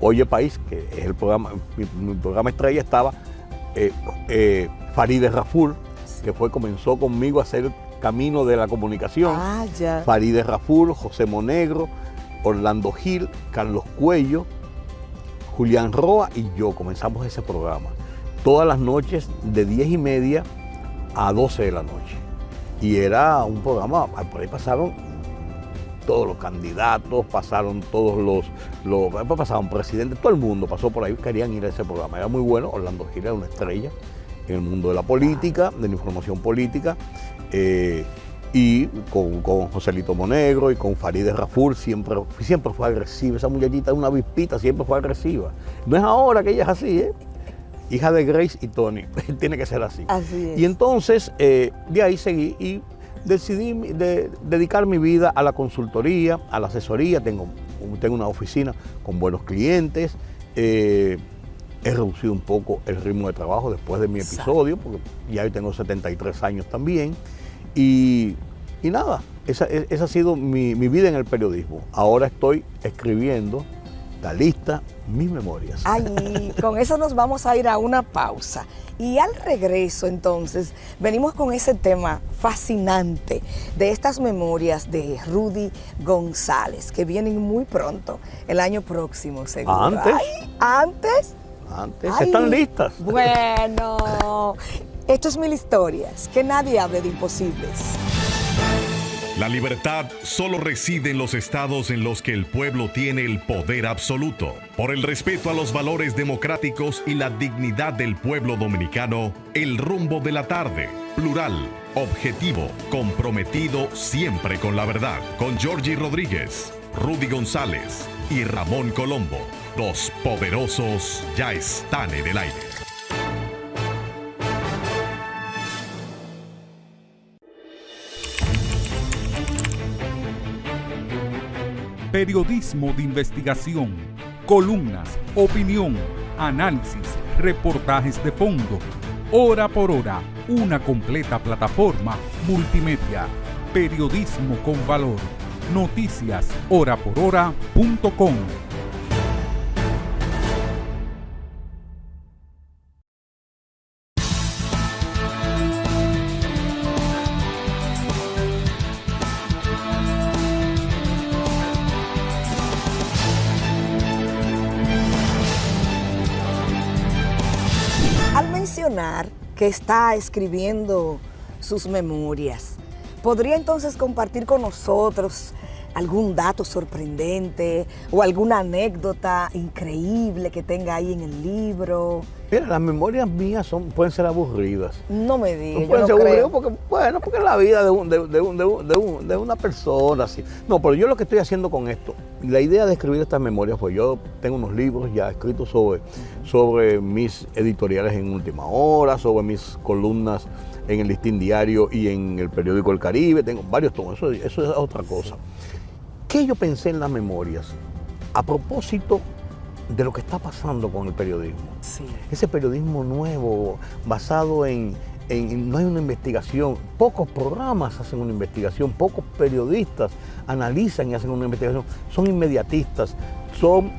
[SPEAKER 3] Oye País, que es el programa, mi programa estrella. Estaba Farideh Raful, que comenzó conmigo a hacer Camino de la Comunicación.
[SPEAKER 2] Ya.
[SPEAKER 3] Farideh Raful, José Monegro, Orlando Gil, Carlos Cuello, Julián Roa y yo comenzamos ese programa. Todas las noches de 10:30 a 12 de la noche. Y era un programa, por ahí pasaron todos los candidatos, pasaron todos pasaron presidentes, todo el mundo pasó por ahí, querían ir a ese programa. Era muy bueno. Orlando Gil era una estrella en el mundo de la política, de la información política. Y con Joselito Monegro y con Farideh Raful siempre fue agresiva. Esa muchachita es una avispita, siempre fue agresiva. No es ahora que ella es así, hija de Grace y Tony, tiene que ser así.
[SPEAKER 2] Así es.
[SPEAKER 3] Y entonces de ahí seguí y decidí dedicar mi vida a la consultoría, a la asesoría. Tengo una oficina con buenos clientes. He reducido un poco el ritmo de trabajo después de mi episodio, porque ya yo tengo 73 años también. Y nada, esa ha sido mi vida en el periodismo. Ahora estoy escribiendo, está lista, mis memorias.
[SPEAKER 2] Ay, con eso nos vamos a ir a una pausa. Y al regreso, entonces, venimos con ese tema fascinante de estas memorias de Rudy González, que vienen muy pronto, el año próximo, seguro.
[SPEAKER 3] ¿Antes?
[SPEAKER 2] Ay, ¿antes?
[SPEAKER 3] Antes,
[SPEAKER 2] Ay,
[SPEAKER 3] están listas.
[SPEAKER 2] Bueno, esto es Mil Historias, que nadie hable de imposibles.
[SPEAKER 4] La libertad solo reside en los estados en los que el pueblo tiene el poder absoluto. Por el respeto a los valores democráticos y la dignidad del pueblo dominicano, el rumbo de la tarde, plural, objetivo, comprometido siempre con la verdad. Con Georgie Rodríguez, Rudy González y Ramón Colombo. Los poderosos ya están en el aire.
[SPEAKER 5] Periodismo de investigación, columnas, opinión, análisis, reportajes de fondo, hora por hora, una completa plataforma multimedia. Periodismo con valor. Noticias horaporhora.com.
[SPEAKER 2] Al mencionar que está escribiendo sus memorias, ¿podría entonces compartir con nosotros algún dato sorprendente o alguna anécdota increíble que tenga ahí en el libro?
[SPEAKER 3] Mira, las memorias mías pueden ser aburridas.
[SPEAKER 2] No me digas,
[SPEAKER 3] Pueden
[SPEAKER 2] yo
[SPEAKER 3] ser
[SPEAKER 2] no creo.
[SPEAKER 3] aburridas porque es la vida de una persona. Así. No, pero yo lo que estoy haciendo con esto, la idea de escribir estas memorias, pues yo tengo unos libros ya escritos sobre mis editoriales en Última Hora, sobre mis columnas en el Listín Diario y en el periódico El Caribe, tengo varios tomos, eso es otra cosa. ¿Qué yo pensé en las memorias? A propósito de lo que está pasando con el periodismo.
[SPEAKER 2] Sí.
[SPEAKER 3] Ese periodismo nuevo, basado en no hay una investigación, pocos programas hacen una investigación, pocos periodistas analizan y hacen una investigación, son inmediatistas, son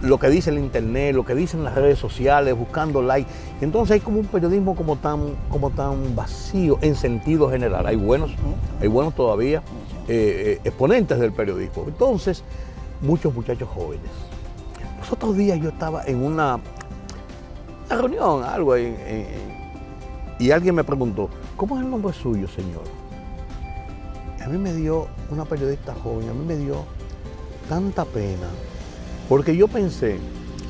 [SPEAKER 3] lo que dice el internet, lo que dicen las redes sociales, buscando likes. Entonces hay como un periodismo como tan vacío en sentido general. Hay buenos todavía exponentes del periodismo. Entonces, muchos muchachos jóvenes. Los otros días yo estaba en una reunión, algo, y alguien me preguntó, ¿cómo es el nombre suyo, señor? A mí me dio, una periodista joven, a mí me dio tanta pena, porque yo pensé,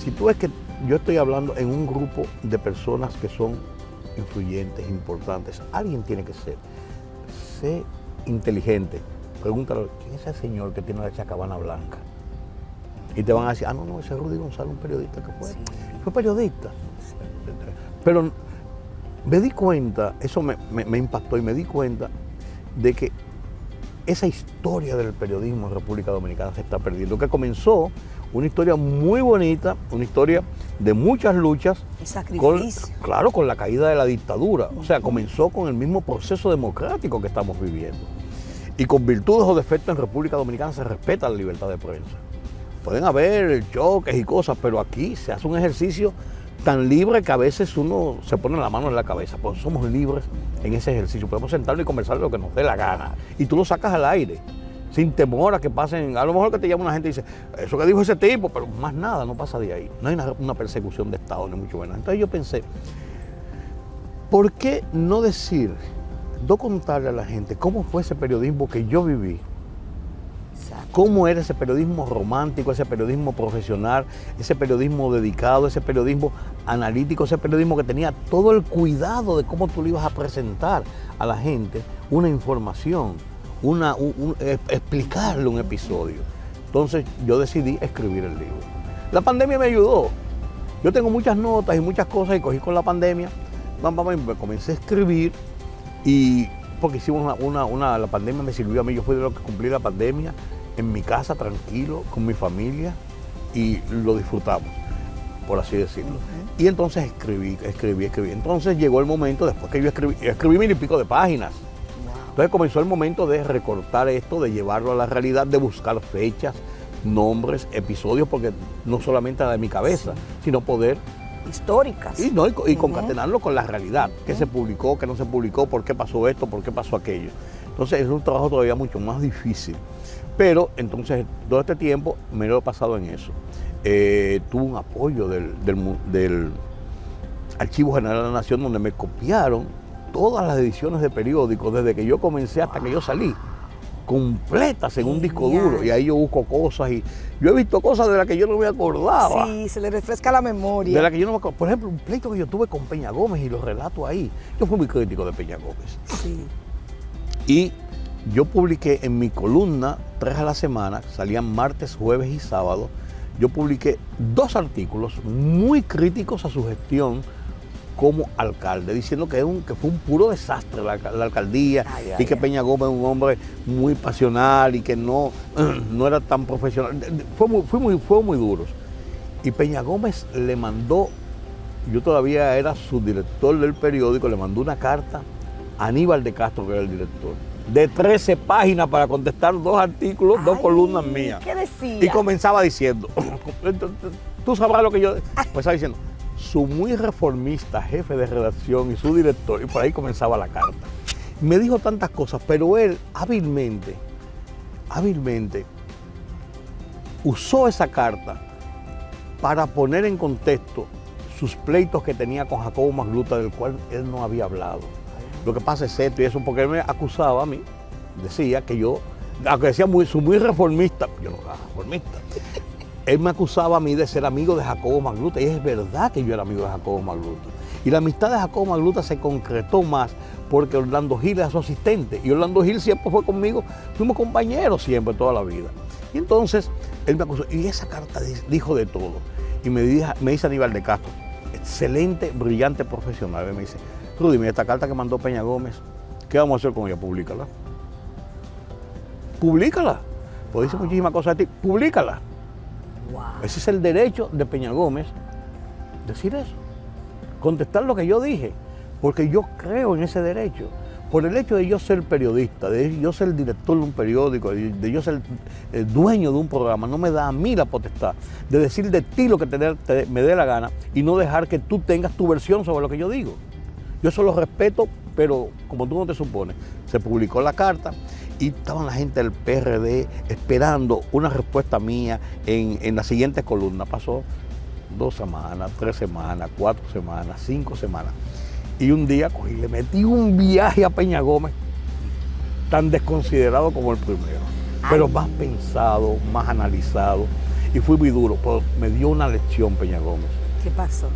[SPEAKER 3] si tú ves que yo estoy hablando en un grupo de personas que son influyentes, importantes, alguien tiene que ser. Sé inteligente. Pregúntale, ¿quién es ese señor que tiene la chacabana blanca? Y te van a decir, no, ese es Rudy González, un periodista que fue. Sí. Fue periodista. Sí. Pero me di cuenta, eso me impactó y me di cuenta de que esa historia del periodismo en República Dominicana se está perdiendo, que comenzó una historia muy bonita, una historia de muchas luchas.
[SPEAKER 2] Y sacrificio.
[SPEAKER 3] Claro, con la caída de la dictadura. O sea, comenzó con el mismo proceso democrático que estamos viviendo. Y con virtudes o defectos en República Dominicana se respeta la libertad de prensa. Pueden haber choques y cosas, pero aquí se hace un ejercicio tan libre que a veces uno se pone la mano en la cabeza. Pues somos libres en ese ejercicio. Podemos sentarnos y conversar de lo que nos dé la gana. Y tú lo sacas al aire, sin temor a que pasen. A lo mejor que te llama una gente y dice, eso que dijo ese tipo, pero más nada, no pasa de ahí. No hay una persecución de Estado, ni mucho menos. Entonces yo pensé, ¿por qué no decir, no contarle a la gente cómo fue ese periodismo que yo viví? ¿Cómo era ese periodismo romántico, ese periodismo profesional, ese periodismo dedicado, ese periodismo analítico, ese periodismo que tenía todo el cuidado de cómo tú le ibas a presentar a la gente una información, explicarle un episodio? Entonces yo decidí escribir el libro. La pandemia me ayudó. Yo tengo muchas notas y muchas cosas y cogí con la pandemia. Me comencé a escribir y porque hicimos la pandemia me sirvió a mí. Yo fui de los que cumplí la pandemia en mi casa, tranquilo, con mi familia, y lo disfrutamos, por así decirlo. Y entonces escribí. Entonces llegó el momento, después que yo escribí 1000 y pico de páginas. Entonces comenzó el momento de recortar esto, de llevarlo a la realidad, de buscar fechas, nombres, episodios, porque no solamente era de mi cabeza, sino poder...
[SPEAKER 2] históricas.
[SPEAKER 3] Y concatenarlo con la realidad, qué se publicó, qué no se publicó, por qué pasó esto, por qué pasó aquello. Entonces es un trabajo todavía mucho más difícil. Pero entonces todo este tiempo me lo he pasado en eso. Tuve un apoyo del Archivo General de la Nación, donde me copiaron todas las ediciones de periódicos desde que yo comencé hasta que yo salí, completas en un disco duro, y ahí yo busco cosas y yo he visto cosas de las que yo no me acordaba.
[SPEAKER 2] Sí, se le refresca la memoria.
[SPEAKER 3] De las que yo no me acuerdo. Por ejemplo, un pleito que yo tuve con Peña Gómez y lo relato ahí. Yo fui muy crítico de Peña Gómez.
[SPEAKER 2] Sí.
[SPEAKER 3] Y yo publiqué en mi columna 3 a la semana, salían martes, jueves y sábado. Yo publiqué 2 artículos muy críticos a su gestión como alcalde, diciendo que fue un puro desastre la alcaldía y que Peña Gómez es un hombre muy pasional y que no era tan profesional. Fue muy duros. Y Peña Gómez le mandó, yo todavía era subdirector del periódico, le mandó una carta a Aníbal de Castro, que era el director, de 13 páginas para contestar 2 artículos, 2 columnas mías.
[SPEAKER 2] ¿Qué decía?
[SPEAKER 3] Y comenzaba diciendo, tú sabrás lo que yo... Pues estaba diciendo, su muy reformista jefe de redacción y su director, y por ahí comenzaba la carta. Me dijo tantas cosas, pero él hábilmente usó esa carta para poner en contexto sus pleitos que tenía con Jacobo Magluta, del cual él no había hablado. Lo que pasa es esto y eso, porque él me acusaba a mí, decía que yo, aunque decía su muy reformista, yo no era reformista, él me acusaba a mí de ser amigo de Jacobo Magluta, y es verdad que yo era amigo de Jacobo Magluta. Y la amistad de Jacobo Magluta se concretó más porque Orlando Gil era su asistente, y Orlando Gil siempre fue conmigo, fuimos compañeros siempre, toda la vida. Y entonces, él me acusó, y esa carta dijo de todo. Y me dice Aníbal de Castro, excelente, brillante profesional, me dice, Rudy, mira esta carta que mandó Peña Gómez, ¿qué vamos a hacer con ella? Públicala. Públicala. Pues dice muchísimas cosas de ti, públicala.
[SPEAKER 2] Wow.
[SPEAKER 3] Ese es el derecho de Peña Gómez, decir eso, contestar lo que yo dije, porque yo creo en ese derecho. Por el hecho de yo ser periodista, de yo ser el director de un periódico, de yo ser el dueño de un programa, no me da a mí la potestad de decir de ti lo que me dé la gana y no dejar que tú tengas tu versión sobre lo que yo digo. Yo eso lo respeto, pero como tú no te supones, se publicó la carta y estaban la gente del PRD esperando una respuesta mía en las siguientes columnas. Pasó 2 semanas, 3 semanas, 4 semanas, 5 semanas. Y un día cogí, le metí un viaje a Peña Gómez, tan desconsiderado como el primero, pero más pensado, más analizado, y fui muy duro, pero me dio una lección Peña Gómez.
[SPEAKER 2] ¿Qué pasó?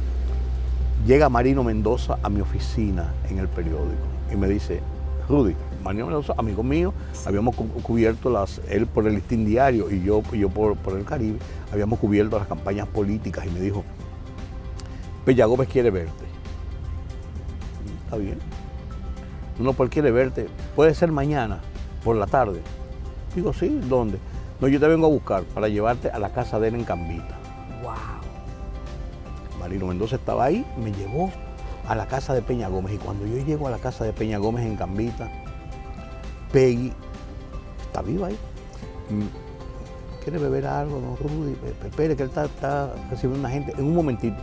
[SPEAKER 3] Llega Marino Mendoza a mi oficina en el periódico y me dice, Rudy, Marino Mendoza, amigo mío, habíamos cubierto él por el Listín Diario y yo por el Caribe, habíamos cubierto las campañas políticas, y me dijo, Peña Gómez quiere verte. Está bien. Uno por quiere verte, puede ser mañana, por la tarde. Digo, sí, ¿dónde? No, yo te vengo a buscar para llevarte a la casa de él en Cambita.
[SPEAKER 2] Wow.
[SPEAKER 3] Marino Mendoza estaba ahí, me llevó a la casa de Peña Gómez. Y cuando yo llego a la casa de Peña Gómez en Cambita, Peggy está viva ahí. ¿Quiere beber algo, no, Rudy? Espere, que él está recibiendo una gente en un momentito.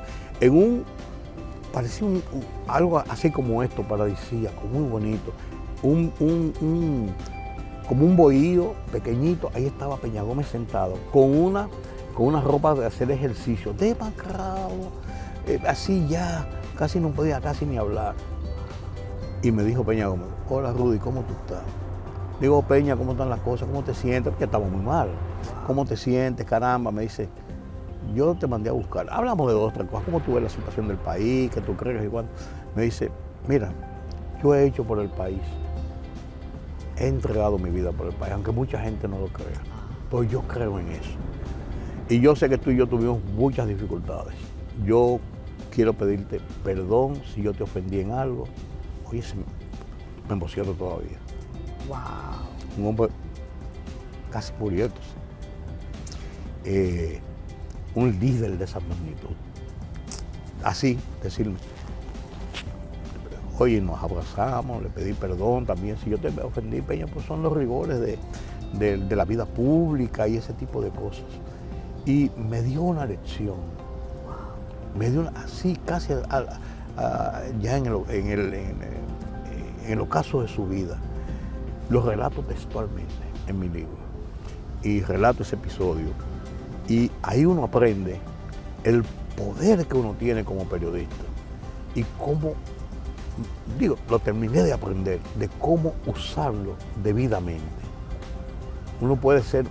[SPEAKER 3] Parecía algo así como esto, paradisíaco, muy bonito. Como un bohío pequeñito, ahí estaba Peña Gómez sentado, con una ropa de hacer ejercicio, demacrado, así ya, casi no podía ni hablar. Y me dijo Peña Gómez, hola Rudy, ¿cómo tú estás? Digo, Peña, ¿cómo están las cosas? ¿Cómo te sientes? Porque estamos muy mal. ¿Cómo te sientes? Caramba, me dice, yo te mandé a buscar. Hablamos de dos, tres cosas, cómo tú ves la situación del país, qué tú crees y cuándo. Me dice, mira, yo he hecho por el país. He entregado mi vida por el país, aunque mucha gente no lo crea. Pues yo creo en eso. Y yo sé que tú y yo tuvimos muchas dificultades. Yo quiero pedirte perdón si yo te ofendí en algo. Oye, me emociono todavía.
[SPEAKER 2] Wow.
[SPEAKER 3] Un hombre casi murió. Un líder de esa magnitud. Así, decirme. Oye, nos abrazamos, le pedí perdón también. Si yo te ofendí, Peña, pues son los rigores de la vida pública y ese tipo de cosas. Y me dio una lección. Me dio así casi ya en el ocaso de su vida. Los relato textualmente en mi libro. Y relato ese episodio. Y ahí uno aprende el poder que uno tiene como periodista. Y cómo, lo terminé de aprender, de cómo usarlo debidamente. Uno puede hacer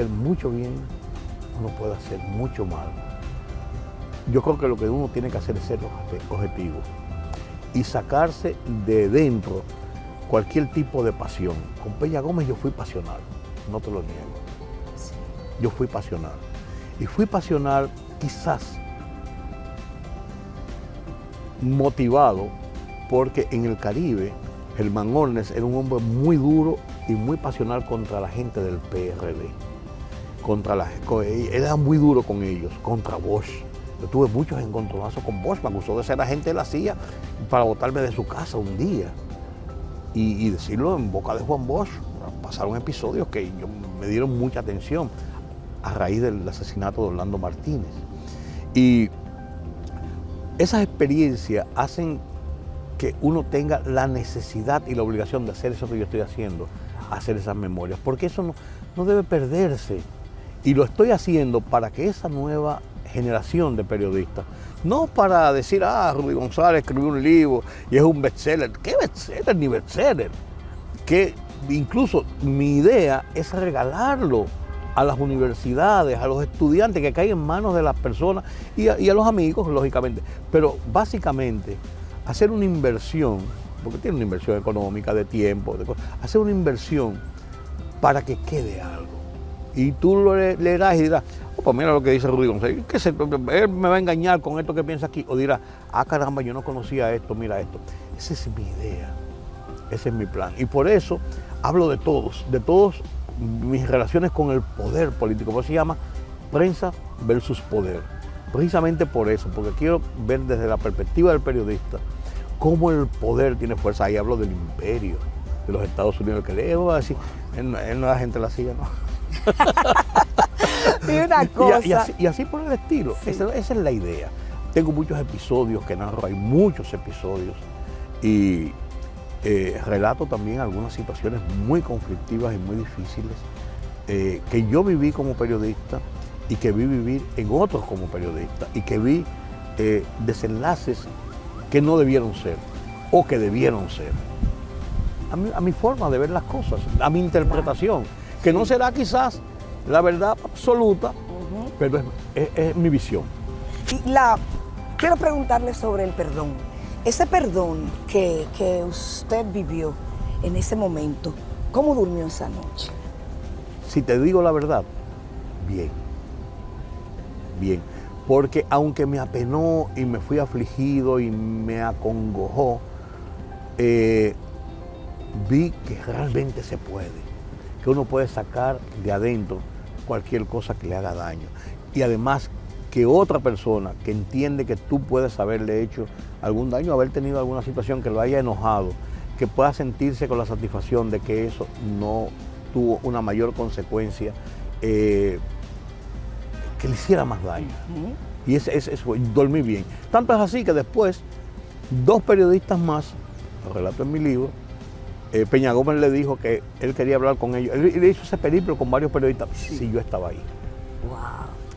[SPEAKER 3] mucho bien, uno puede hacer mucho mal. Yo creo que lo que uno tiene que hacer es ser objetivo y sacarse de dentro cualquier tipo de pasión. Con Peña Gómez yo fui pasional, no te lo niego.
[SPEAKER 2] Sí.
[SPEAKER 3] Yo fui pasional. Y fui pasional quizás motivado porque en el Caribe Germán Ornes era un hombre muy duro y muy pasional contra la gente del PRD. Era muy duro con ellos, contra Bosch. Yo tuve muchos encontronazos con Bosch, me acusó de ser agente de la CIA para botarme de su casa un día. Y decirlo en boca de Juan Bosch. Pasaron episodios que me dieron mucha atención a raíz del asesinato de Orlando Martínez. Y esas experiencias hacen que uno tenga la necesidad y la obligación de hacer eso que yo estoy haciendo, hacer esas memorias, porque eso no debe perderse. Y lo estoy haciendo para que esa nueva generación de periodistas, no para decir, Rudy González escribió un libro y es un bestseller. ¿Qué bestseller ni bestseller? Que incluso mi idea es regalarlo a las universidades, a los estudiantes, que caigan en manos de las personas y a los amigos, lógicamente. Pero básicamente, hacer una inversión, porque tiene una inversión económica, de tiempo, hacer una inversión para que quede algo. Y tú lo leerás y dirás, pues mira lo que dice Rudy González, él me va a engañar con esto que piensa aquí. O dirá, caramba, yo no conocía esto, mira esto. Esa es mi idea, ese es mi plan. Y por eso hablo de todos mis relaciones con el poder político. Por eso se llama prensa versus poder. Precisamente por eso, porque quiero ver desde la perspectiva del periodista cómo el poder tiene fuerza. Ahí hablo del imperio de los Estados Unidos, que le voy a decir, él no es la gente de la CIA, ¿no?
[SPEAKER 2] Y una cosa.
[SPEAKER 3] Y así por el estilo. Sí. Esa es la idea. Tengo muchos episodios que narro, hay muchos episodios. Y relato también algunas situaciones muy conflictivas y muy difíciles que yo viví como periodista y que vi vivir en otros como periodista y que vi desenlaces que no debieron ser o que debieron ser. A mi forma de ver las cosas, a mi interpretación, que no será quizás la verdad absoluta, pero es mi visión.
[SPEAKER 2] Y quiero preguntarle sobre el perdón. Ese perdón que usted vivió en ese momento, ¿cómo durmió esa noche?
[SPEAKER 3] Si te digo la verdad, bien. Bien. Porque aunque me apenó y me fui afligido y me acongojó, vi que realmente se puede. que uno puede sacar de adentro cualquier cosa que le haga daño. Y además que otra persona que entiende que tú puedes haberle hecho algún daño, haber tenido alguna situación que lo haya enojado, que pueda sentirse con la satisfacción de que eso no tuvo una mayor consecuencia, que le hiciera más daño. Y eso dormí bien. Tanto es así que después, 2 periodistas más, lo relato en mi libro, Peña Gómez le dijo que él quería hablar con ellos. Él hizo ese periplo con varios periodistas. Sí, yo estaba ahí.
[SPEAKER 2] Wow.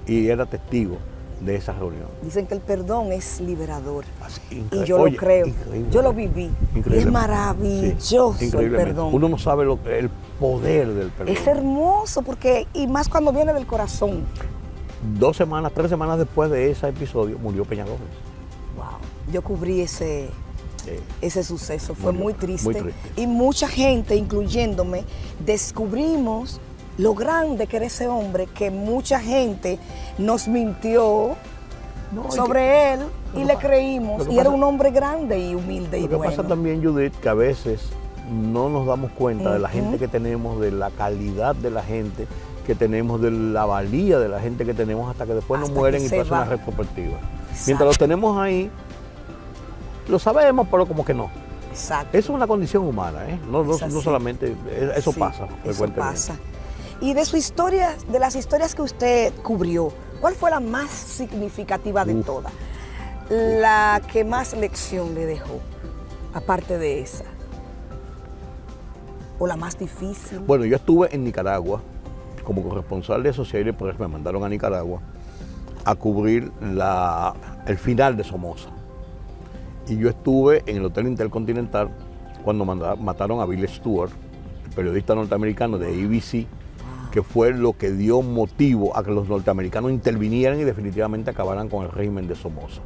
[SPEAKER 3] Y era testigo de esa reunión.
[SPEAKER 2] Dicen que el perdón es liberador.
[SPEAKER 3] Así,
[SPEAKER 2] y yo lo creo. Yo lo viví. Es
[SPEAKER 3] Sí,
[SPEAKER 2] maravilloso el perdón.
[SPEAKER 3] Uno no sabe el poder del perdón.
[SPEAKER 2] Es hermoso porque, y más cuando viene del corazón.
[SPEAKER 3] 3 semanas después de ese episodio murió Peña Gómez.
[SPEAKER 2] Wow. Yo cubrí ese suceso, fue muy triste.
[SPEAKER 3] Muy triste.
[SPEAKER 2] Y mucha gente, incluyéndome, descubrimos lo grande que era ese hombre, que mucha gente nos mintió sobre él y le creímos. Y era un hombre grande y humilde y bueno.
[SPEAKER 3] Lo que pasa también, Judith, que a veces no nos damos cuenta de la gente que tenemos, de la calidad de la gente que tenemos, de la valía de la gente que tenemos, hasta que después nos mueren y pasa una retrospectiva. Mientras los tenemos ahí, lo sabemos, pero como que no.
[SPEAKER 2] Exacto.
[SPEAKER 3] Eso es una condición humana, ¿eh? No solamente, eso pasa.
[SPEAKER 2] Eso pasa. Y de su historia, de las historias que usted cubrió, ¿cuál fue la más significativa de todas? La que más lección le dejó, aparte de esa. ¿O la más difícil?
[SPEAKER 3] Bueno, yo estuve en Nicaragua como corresponsal de Associated Press. Me mandaron a Nicaragua a cubrir el final de Somoza. Y yo estuve en el Hotel Intercontinental cuando mataron a Bill Stewart, el periodista norteamericano de ABC, que fue lo que dio motivo a que los norteamericanos intervinieran y definitivamente acabaran con el régimen de Somoza.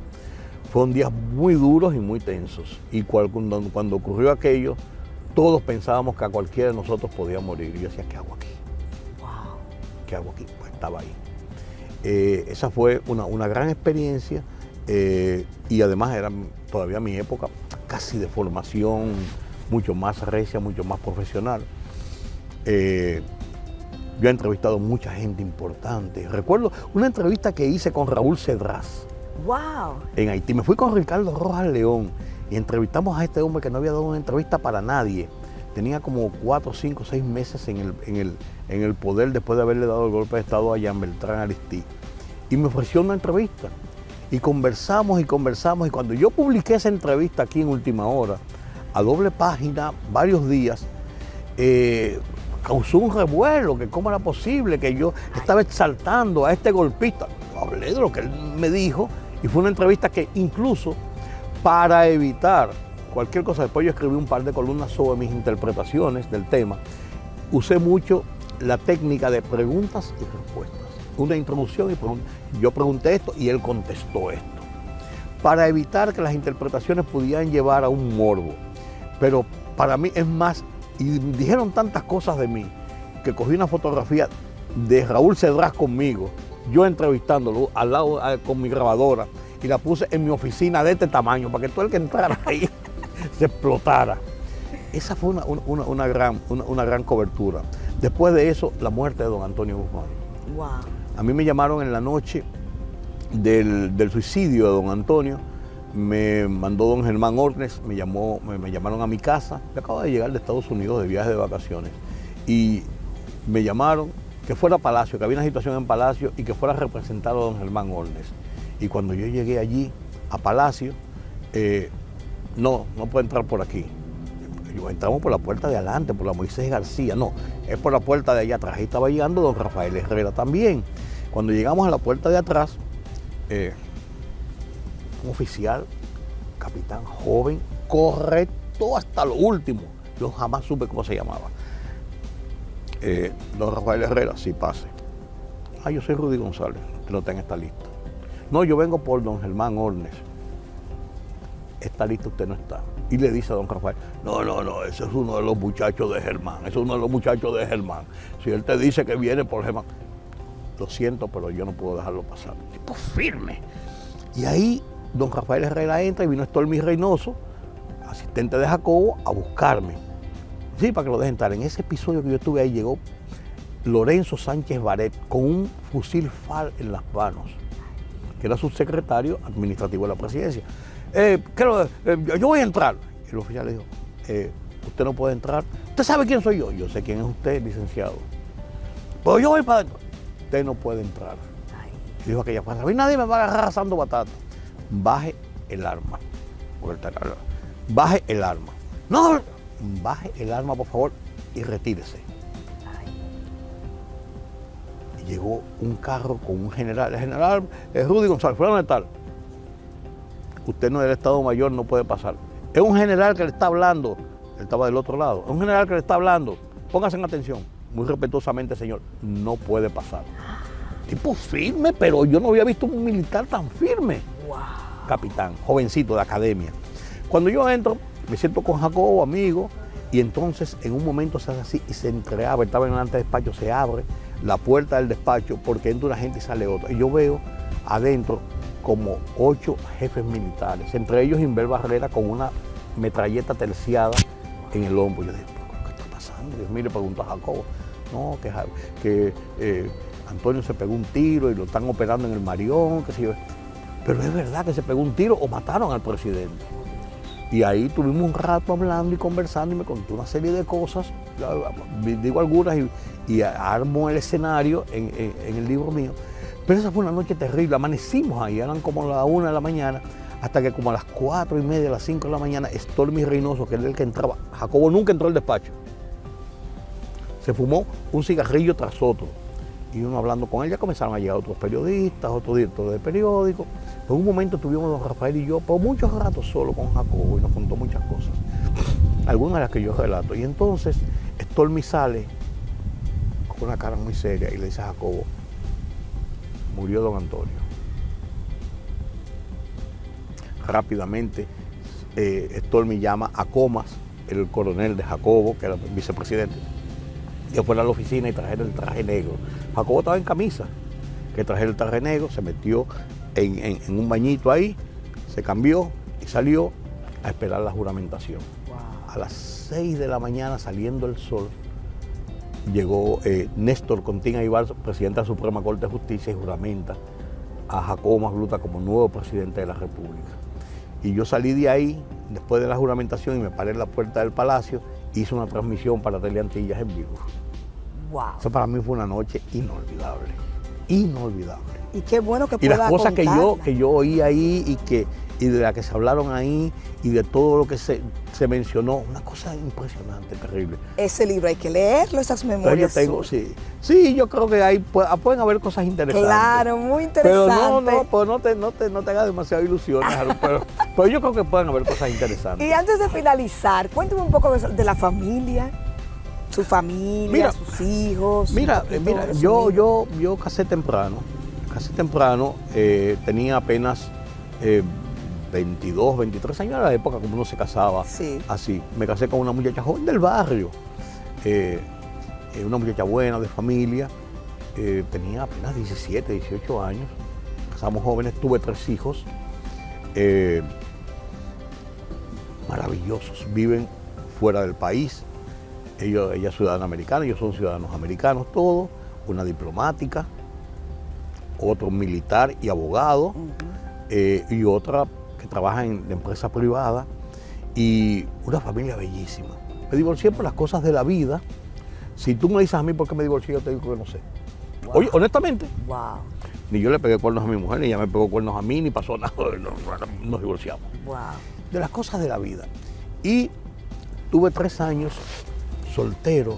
[SPEAKER 3] Fueron días muy duros y muy tensos. Y cuando ocurrió aquello, todos pensábamos que a cualquiera de nosotros podía morir. Y yo decía, ¿qué hago aquí?
[SPEAKER 2] Wow.
[SPEAKER 3] ¿Qué hago aquí? Pues estaba ahí. Esa fue una gran experiencia y además era todavía mi época casi de formación mucho más recia, mucho más profesional. Yo he entrevistado mucha gente importante. Recuerdo una entrevista que hice con Raúl Cedrás.
[SPEAKER 2] Wow.
[SPEAKER 3] En Haití. Me fui con Ricardo Rojas León y entrevistamos a este hombre que no había dado una entrevista para nadie. Tenía como 4, 5, 6 meses en el poder después de haberle dado el golpe de Estado a Jean Beltrán Aristide. Y me ofreció una entrevista. Y conversamos y conversamos. Y cuando yo publiqué esa entrevista aquí en Última Hora, a doble página, varios días, causó un revuelo, que cómo era posible que yo estaba exaltando a este golpista. Hablé de lo que él me dijo y fue una entrevista que incluso para evitar cualquier cosa, después yo escribí un par de columnas sobre mis interpretaciones del tema, usé mucho la técnica de preguntas y respuestas. Una introducción y preguntas. Yo pregunté esto y él contestó esto. Para evitar que las interpretaciones pudieran llevar a un morbo. Pero para mí es más, y dijeron tantas cosas de mí, que cogí una fotografía de Raúl Cedrás conmigo, yo entrevistándolo al lado con mi grabadora, y la puse en mi oficina de este tamaño, para que todo el que entrara ahí se explotara. Esa fue una gran cobertura. Después de eso, la muerte de don Antonio Guzmán.
[SPEAKER 2] Wow.
[SPEAKER 3] A mí me llamaron en la noche del suicidio de don Antonio, me mandó don Germán Ornes, me llamaron a mi casa. Yo acababa de llegar de Estados Unidos de viaje de vacaciones y me llamaron que fuera a Palacio, que había una situación en Palacio y que fuera a representar a don Germán Ornes. Y cuando yo llegué allí a Palacio, no puede entrar por aquí. Entramos por la puerta de adelante, por la Moisés García. No, es por la puerta de allá atrás. Ahí estaba llegando don Rafael Herrera también. Cuando llegamos a la puerta de atrás, un oficial, capitán joven, correcto hasta lo último. Yo jamás supe cómo se llamaba. Don Rafael Herrera, sí, pase. Yo soy Rudy González, que no está en esta lista. No, yo vengo por don Germán Ornes. Esta lista usted no está. Y le dice a don Rafael, no, ese es uno de los muchachos de Germán, ese es uno de los muchachos de Germán. Si él te dice que viene por Germán, lo siento, pero yo no puedo dejarlo pasar. Tipo firme. Y ahí don Rafael Herrera entra y vino Stormy Reynoso, asistente de Jacobo, a buscarme. Sí, para que lo dejen entrar. En ese episodio que yo estuve ahí llegó Lorenzo Sánchez Baret con un fusil FAL en las manos, que era subsecretario administrativo de la presidencia. Yo voy a entrar. El oficial le dijo, usted no puede entrar. ¿Usted sabe quién soy yo? Yo sé quién es usted, licenciado. Pero yo voy para adentro. Usted no puede entrar. Dijo aquella frase, a mí nadie me va a agarrar asando batata. Baje el arma. Baje el arma. No, baje el arma, por favor, y retírese. Y llegó un carro con un general. El general Rudy González, fulano de tal. Usted no es del Estado Mayor, no puede pasar. Es un general que le está hablando. Él estaba del otro lado. Es un general que le está hablando. Póngase en atención. Muy respetuosamente, señor, no puede pasar. Tipo firme, pero yo no había visto un militar tan firme. Wow. Capitán, jovencito de academia. Cuando yo entro, me siento con Jacobo, amigo, y entonces en un momento se hace así y se entreabre, estaba en el antedespacho, se abre la puerta del despacho porque entra una gente y sale otra. Y yo veo adentro como 8 jefes militares, entre ellos Inver Barrera con una metralleta terciada en el hombro. Yo digo, ¿qué está pasando? Dios mío, le pregunto a Jacobo. No, que Antonio se pegó un tiro y lo están operando en el Marión, qué sé yo. Pero es verdad que se pegó un tiro o mataron al presidente. Y ahí tuvimos un rato hablando y conversando y me contó una serie de cosas, digo algunas y armo el escenario en el libro mío. Pero esa fue una noche terrible, amanecimos ahí, eran como las 1 de la mañana, hasta que como a las 4:30, a las 5 de la mañana, Stormy Reynoso, que era el que entraba, Jacobo nunca entró al despacho, se fumó un cigarrillo tras otro. Y uno hablando con él, ya comenzaron a llegar otros periodistas, otros directores de periódicos. En un momento estuvimos don Rafael y yo por muchos ratos solo con Jacobo y nos contó muchas cosas, algunas de las que yo relato. Y entonces Stormy sale con una cara muy seria y le dice a Jacobo, murió don Antonio. Rápidamente Stormy llama a Comas, el coronel de Jacobo, que era el vicepresidente, que fuera a la oficina y trajera el traje negro. Jacobo estaba en camisa, que trajera el traje negro, se metió en un bañito ahí, se cambió y salió a esperar la juramentación. Wow. A las 6 de la mañana, saliendo el sol, llegó Néstor Contín Aybar, presidente de la Suprema Corte de Justicia, y juramenta a Jacobo Masluta como nuevo presidente de la República. Y yo salí de ahí, después de la juramentación, y me paré en la puerta del Palacio, hice una transmisión para Teleantillas en vivo. Wow. Eso para mí fue una noche inolvidable, inolvidable.
[SPEAKER 2] Y qué bueno que pueda
[SPEAKER 3] Y las cosas
[SPEAKER 2] contarla.
[SPEAKER 3] que yo oí ahí y de las que se hablaron ahí y de todo lo que se mencionó, una cosa impresionante, terrible.
[SPEAKER 2] Ese libro hay que leerlo, esas memorias.
[SPEAKER 3] Pero yo tengo, sí, yo creo que ahí pueden haber cosas interesantes.
[SPEAKER 2] Claro, muy
[SPEAKER 3] Pero
[SPEAKER 2] interesante.
[SPEAKER 3] pues no te hagas demasiadas ilusiones, pero yo creo que pueden haber cosas interesantes.
[SPEAKER 2] Y antes de finalizar, cuéntame un poco de la familia, su familia,
[SPEAKER 3] Mira,
[SPEAKER 2] sus hijos.
[SPEAKER 3] Mira, yo casé temprano, tenía apenas 22, 23 años, era la época como uno se casaba, sí. Así. Me casé con una muchacha joven del barrio, una muchacha buena, de familia, tenía apenas 17, 18 años, casamos jóvenes, tuve 3 hijos, maravillosos, viven fuera del país, ella es ciudadana americana, ellos son ciudadanos americanos todos, una diplomática, otro militar y abogado, y otra que trabaja en la empresa privada, y una familia bellísima. Me divorcié por las cosas de la vida. Si tú me dices a mí por qué me divorcié, yo te digo que no sé. Wow. Oye, honestamente, wow. Ni yo le pegué cuernos a mi mujer, ni ella me pegó cuernos a mí, ni pasó nada, nos divorciamos. Wow. De las cosas de la vida. Y tuve 3 años soltero,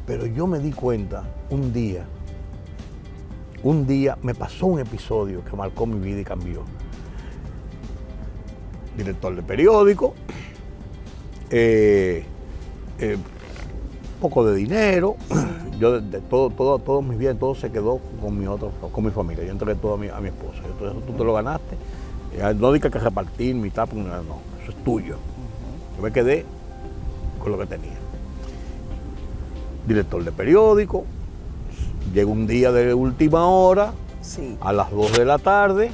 [SPEAKER 3] pero yo me di cuenta un día me pasó un episodio que marcó mi vida y cambió. Director de periódico, poco de dinero, yo de todos mis bienes, todo se quedó con mi familia, yo entregué todo a mi esposa. Entonces tú te lo ganaste, no digas que repartir mitad, no, eso es tuyo. Yo me quedé con lo que tenía. Director de periódico, llegó un día de última hora, sí. A las 2 de la tarde,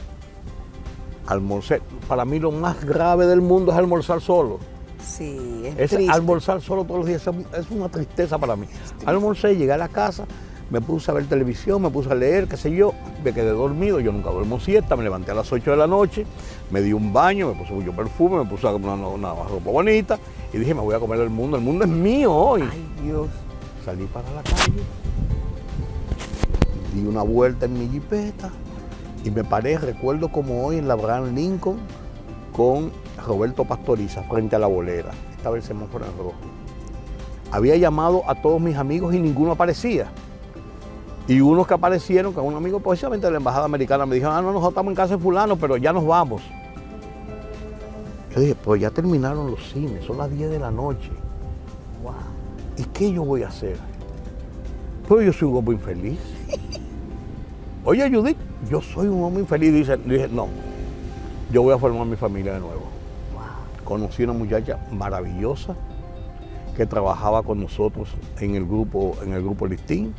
[SPEAKER 3] almorcé. Para mí lo más grave del mundo es almorzar solo.
[SPEAKER 2] Sí, es
[SPEAKER 3] Es
[SPEAKER 2] triste.
[SPEAKER 3] almorzar solo todos los días, es una tristeza para mí. Almorcé, llegué a la casa, me puse a ver televisión, me puse a leer, qué sé yo, me quedé dormido, yo nunca duermo siesta, me levanté a las 8 de la noche, me di un baño, me puse mucho perfume, me puse una ropa bonita y dije, me voy a comer el mundo es mío hoy.
[SPEAKER 2] Ay, Dios.
[SPEAKER 3] Salí para la calle, di una vuelta en mi jipeta y me paré, recuerdo como hoy, en la Abraham Lincoln con Roberto Pastoriza frente a la bolera. Estaba el semáforo en rojo. Había llamado a todos mis amigos y ninguno aparecía. Y unos que aparecieron, que un amigo precisamente de la embajada americana me dijeron, no, nosotros estamos en casa de fulano, pero ya nos vamos. Yo dije, pues ya terminaron los cines, son las 10 de la noche.
[SPEAKER 2] Wow.
[SPEAKER 3] ¿Y qué yo voy a hacer? Pues yo soy un hombre infeliz. Oye, Judith, yo soy un hombre infeliz. Dije, no, yo voy a formar mi familia de nuevo.
[SPEAKER 2] Wow.
[SPEAKER 3] Conocí una muchacha maravillosa que trabajaba con nosotros en el grupo Listín.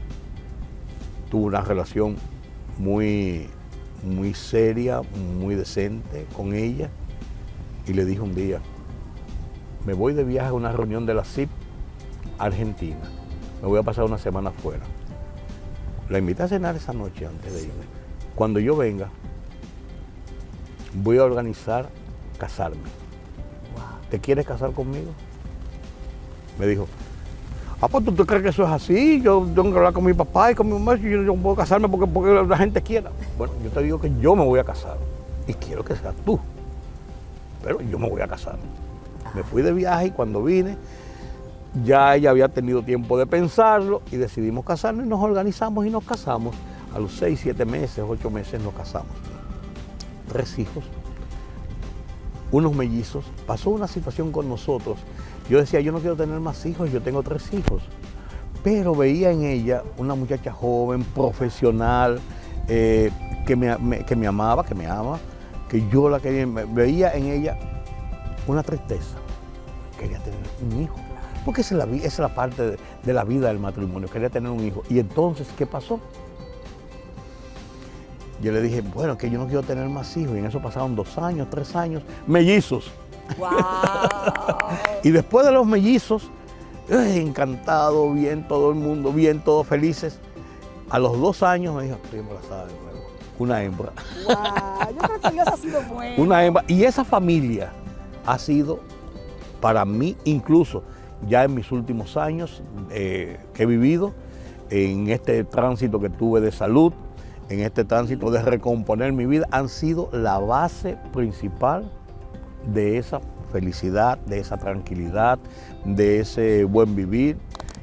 [SPEAKER 3] Tuve una relación muy seria, muy decente con ella. Y le dije un día, me voy de viaje a una reunión de la CIP Argentina. Me voy a pasar una semana afuera. La invité a cenar esa noche antes de irme. Cuando yo venga, voy a organizar casarme. ¿Te quieres casar conmigo? Me dijo, pues ¿tú crees que eso es así? Yo tengo que hablar con mi papá y con mi mamá, yo no puedo casarme porque la gente quiera. Bueno, yo te digo que yo me voy a casar y quiero que seas tú, pero yo me voy a casar. Me fui de viaje y cuando vine, ya ella había tenido tiempo de pensarlo y decidimos casarnos y nos organizamos y nos casamos. A los 6, 7 meses, 8 meses nos casamos. 3 hijos, unos mellizos. Pasó una situación con nosotros. Yo decía, yo no quiero tener más hijos, yo tengo 3 hijos. Pero veía en ella una muchacha joven, profesional, que me amaba, que me ama, que yo la quería. Veía en ella una tristeza. Quería tener un hijo. Porque esa es la parte de la vida del matrimonio. Quería tener un hijo. Y entonces, ¿qué pasó? Yo le dije, bueno, que yo no quiero tener más hijos. Y en eso pasaron 2 años, 3 años, mellizos.
[SPEAKER 2] Wow.
[SPEAKER 3] Y después de los mellizos, encantado, bien todo el mundo, bien, todos felices. A los 2 años me dijo, estoy embarazada de nuevo. Una hembra.
[SPEAKER 2] Wow. Yo creo que Dios ha sido bueno.
[SPEAKER 3] Una hembra. Y esa familia ha sido, para mí, incluso ya en mis últimos años que he vivido, en este tránsito que tuve de salud, en este tránsito de recomponer mi vida, han sido la base principal de esa felicidad, de esa tranquilidad, de ese buen vivir.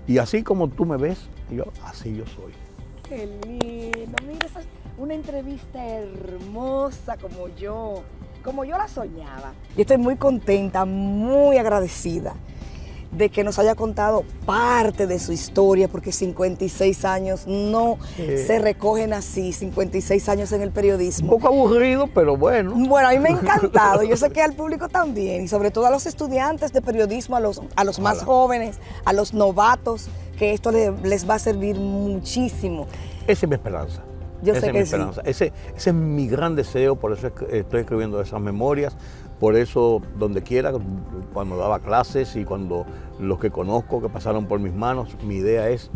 [SPEAKER 3] Y así como tú me ves, así yo soy.
[SPEAKER 2] Qué lindo. Mira, esa es una entrevista hermosa como yo la soñaba. Yo estoy muy contenta, muy agradecida de que nos haya contado parte de su historia, porque 56 años no se recogen así, 56 años en el periodismo.
[SPEAKER 3] Un poco aburrido, pero bueno.
[SPEAKER 2] Bueno, a mí me ha encantado, yo sé que al público también, y sobre todo a los estudiantes de periodismo, a los más jóvenes, a los novatos, que esto les va a servir muchísimo.
[SPEAKER 3] Esa es mi esperanza.
[SPEAKER 2] Yo sé que sí.
[SPEAKER 3] Ese es mi gran deseo, por eso estoy escribiendo esas memorias, por eso donde quiera, cuando daba clases y cuando los que conozco que pasaron por mis manos, mi idea es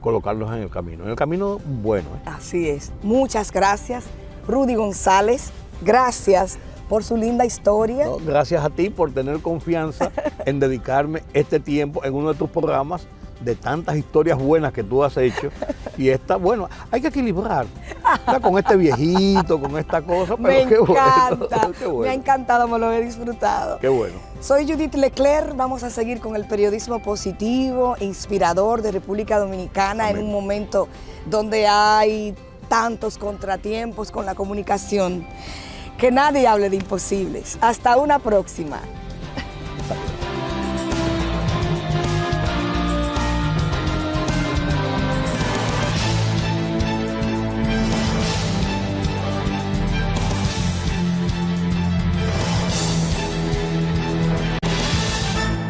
[SPEAKER 3] colocarlos en el camino bueno.
[SPEAKER 2] Así es. Muchas gracias, Rudy González, gracias por su linda historia.
[SPEAKER 3] No, gracias a ti por tener confianza en dedicarme este tiempo en uno de tus programas, de tantas historias buenas que tú has hecho. Y esta, bueno, hay que equilibrar. Ya con este viejito, con esta cosa, pero
[SPEAKER 2] me encanta,
[SPEAKER 3] qué bueno.
[SPEAKER 2] Me ha encantado, me lo he disfrutado.
[SPEAKER 3] Qué bueno.
[SPEAKER 2] Soy Judith Leclerc, vamos a seguir con el periodismo positivo, inspirador de República Dominicana. Amén. En un momento donde hay tantos contratiempos con la comunicación. Que nadie hable de imposibles. Hasta una próxima.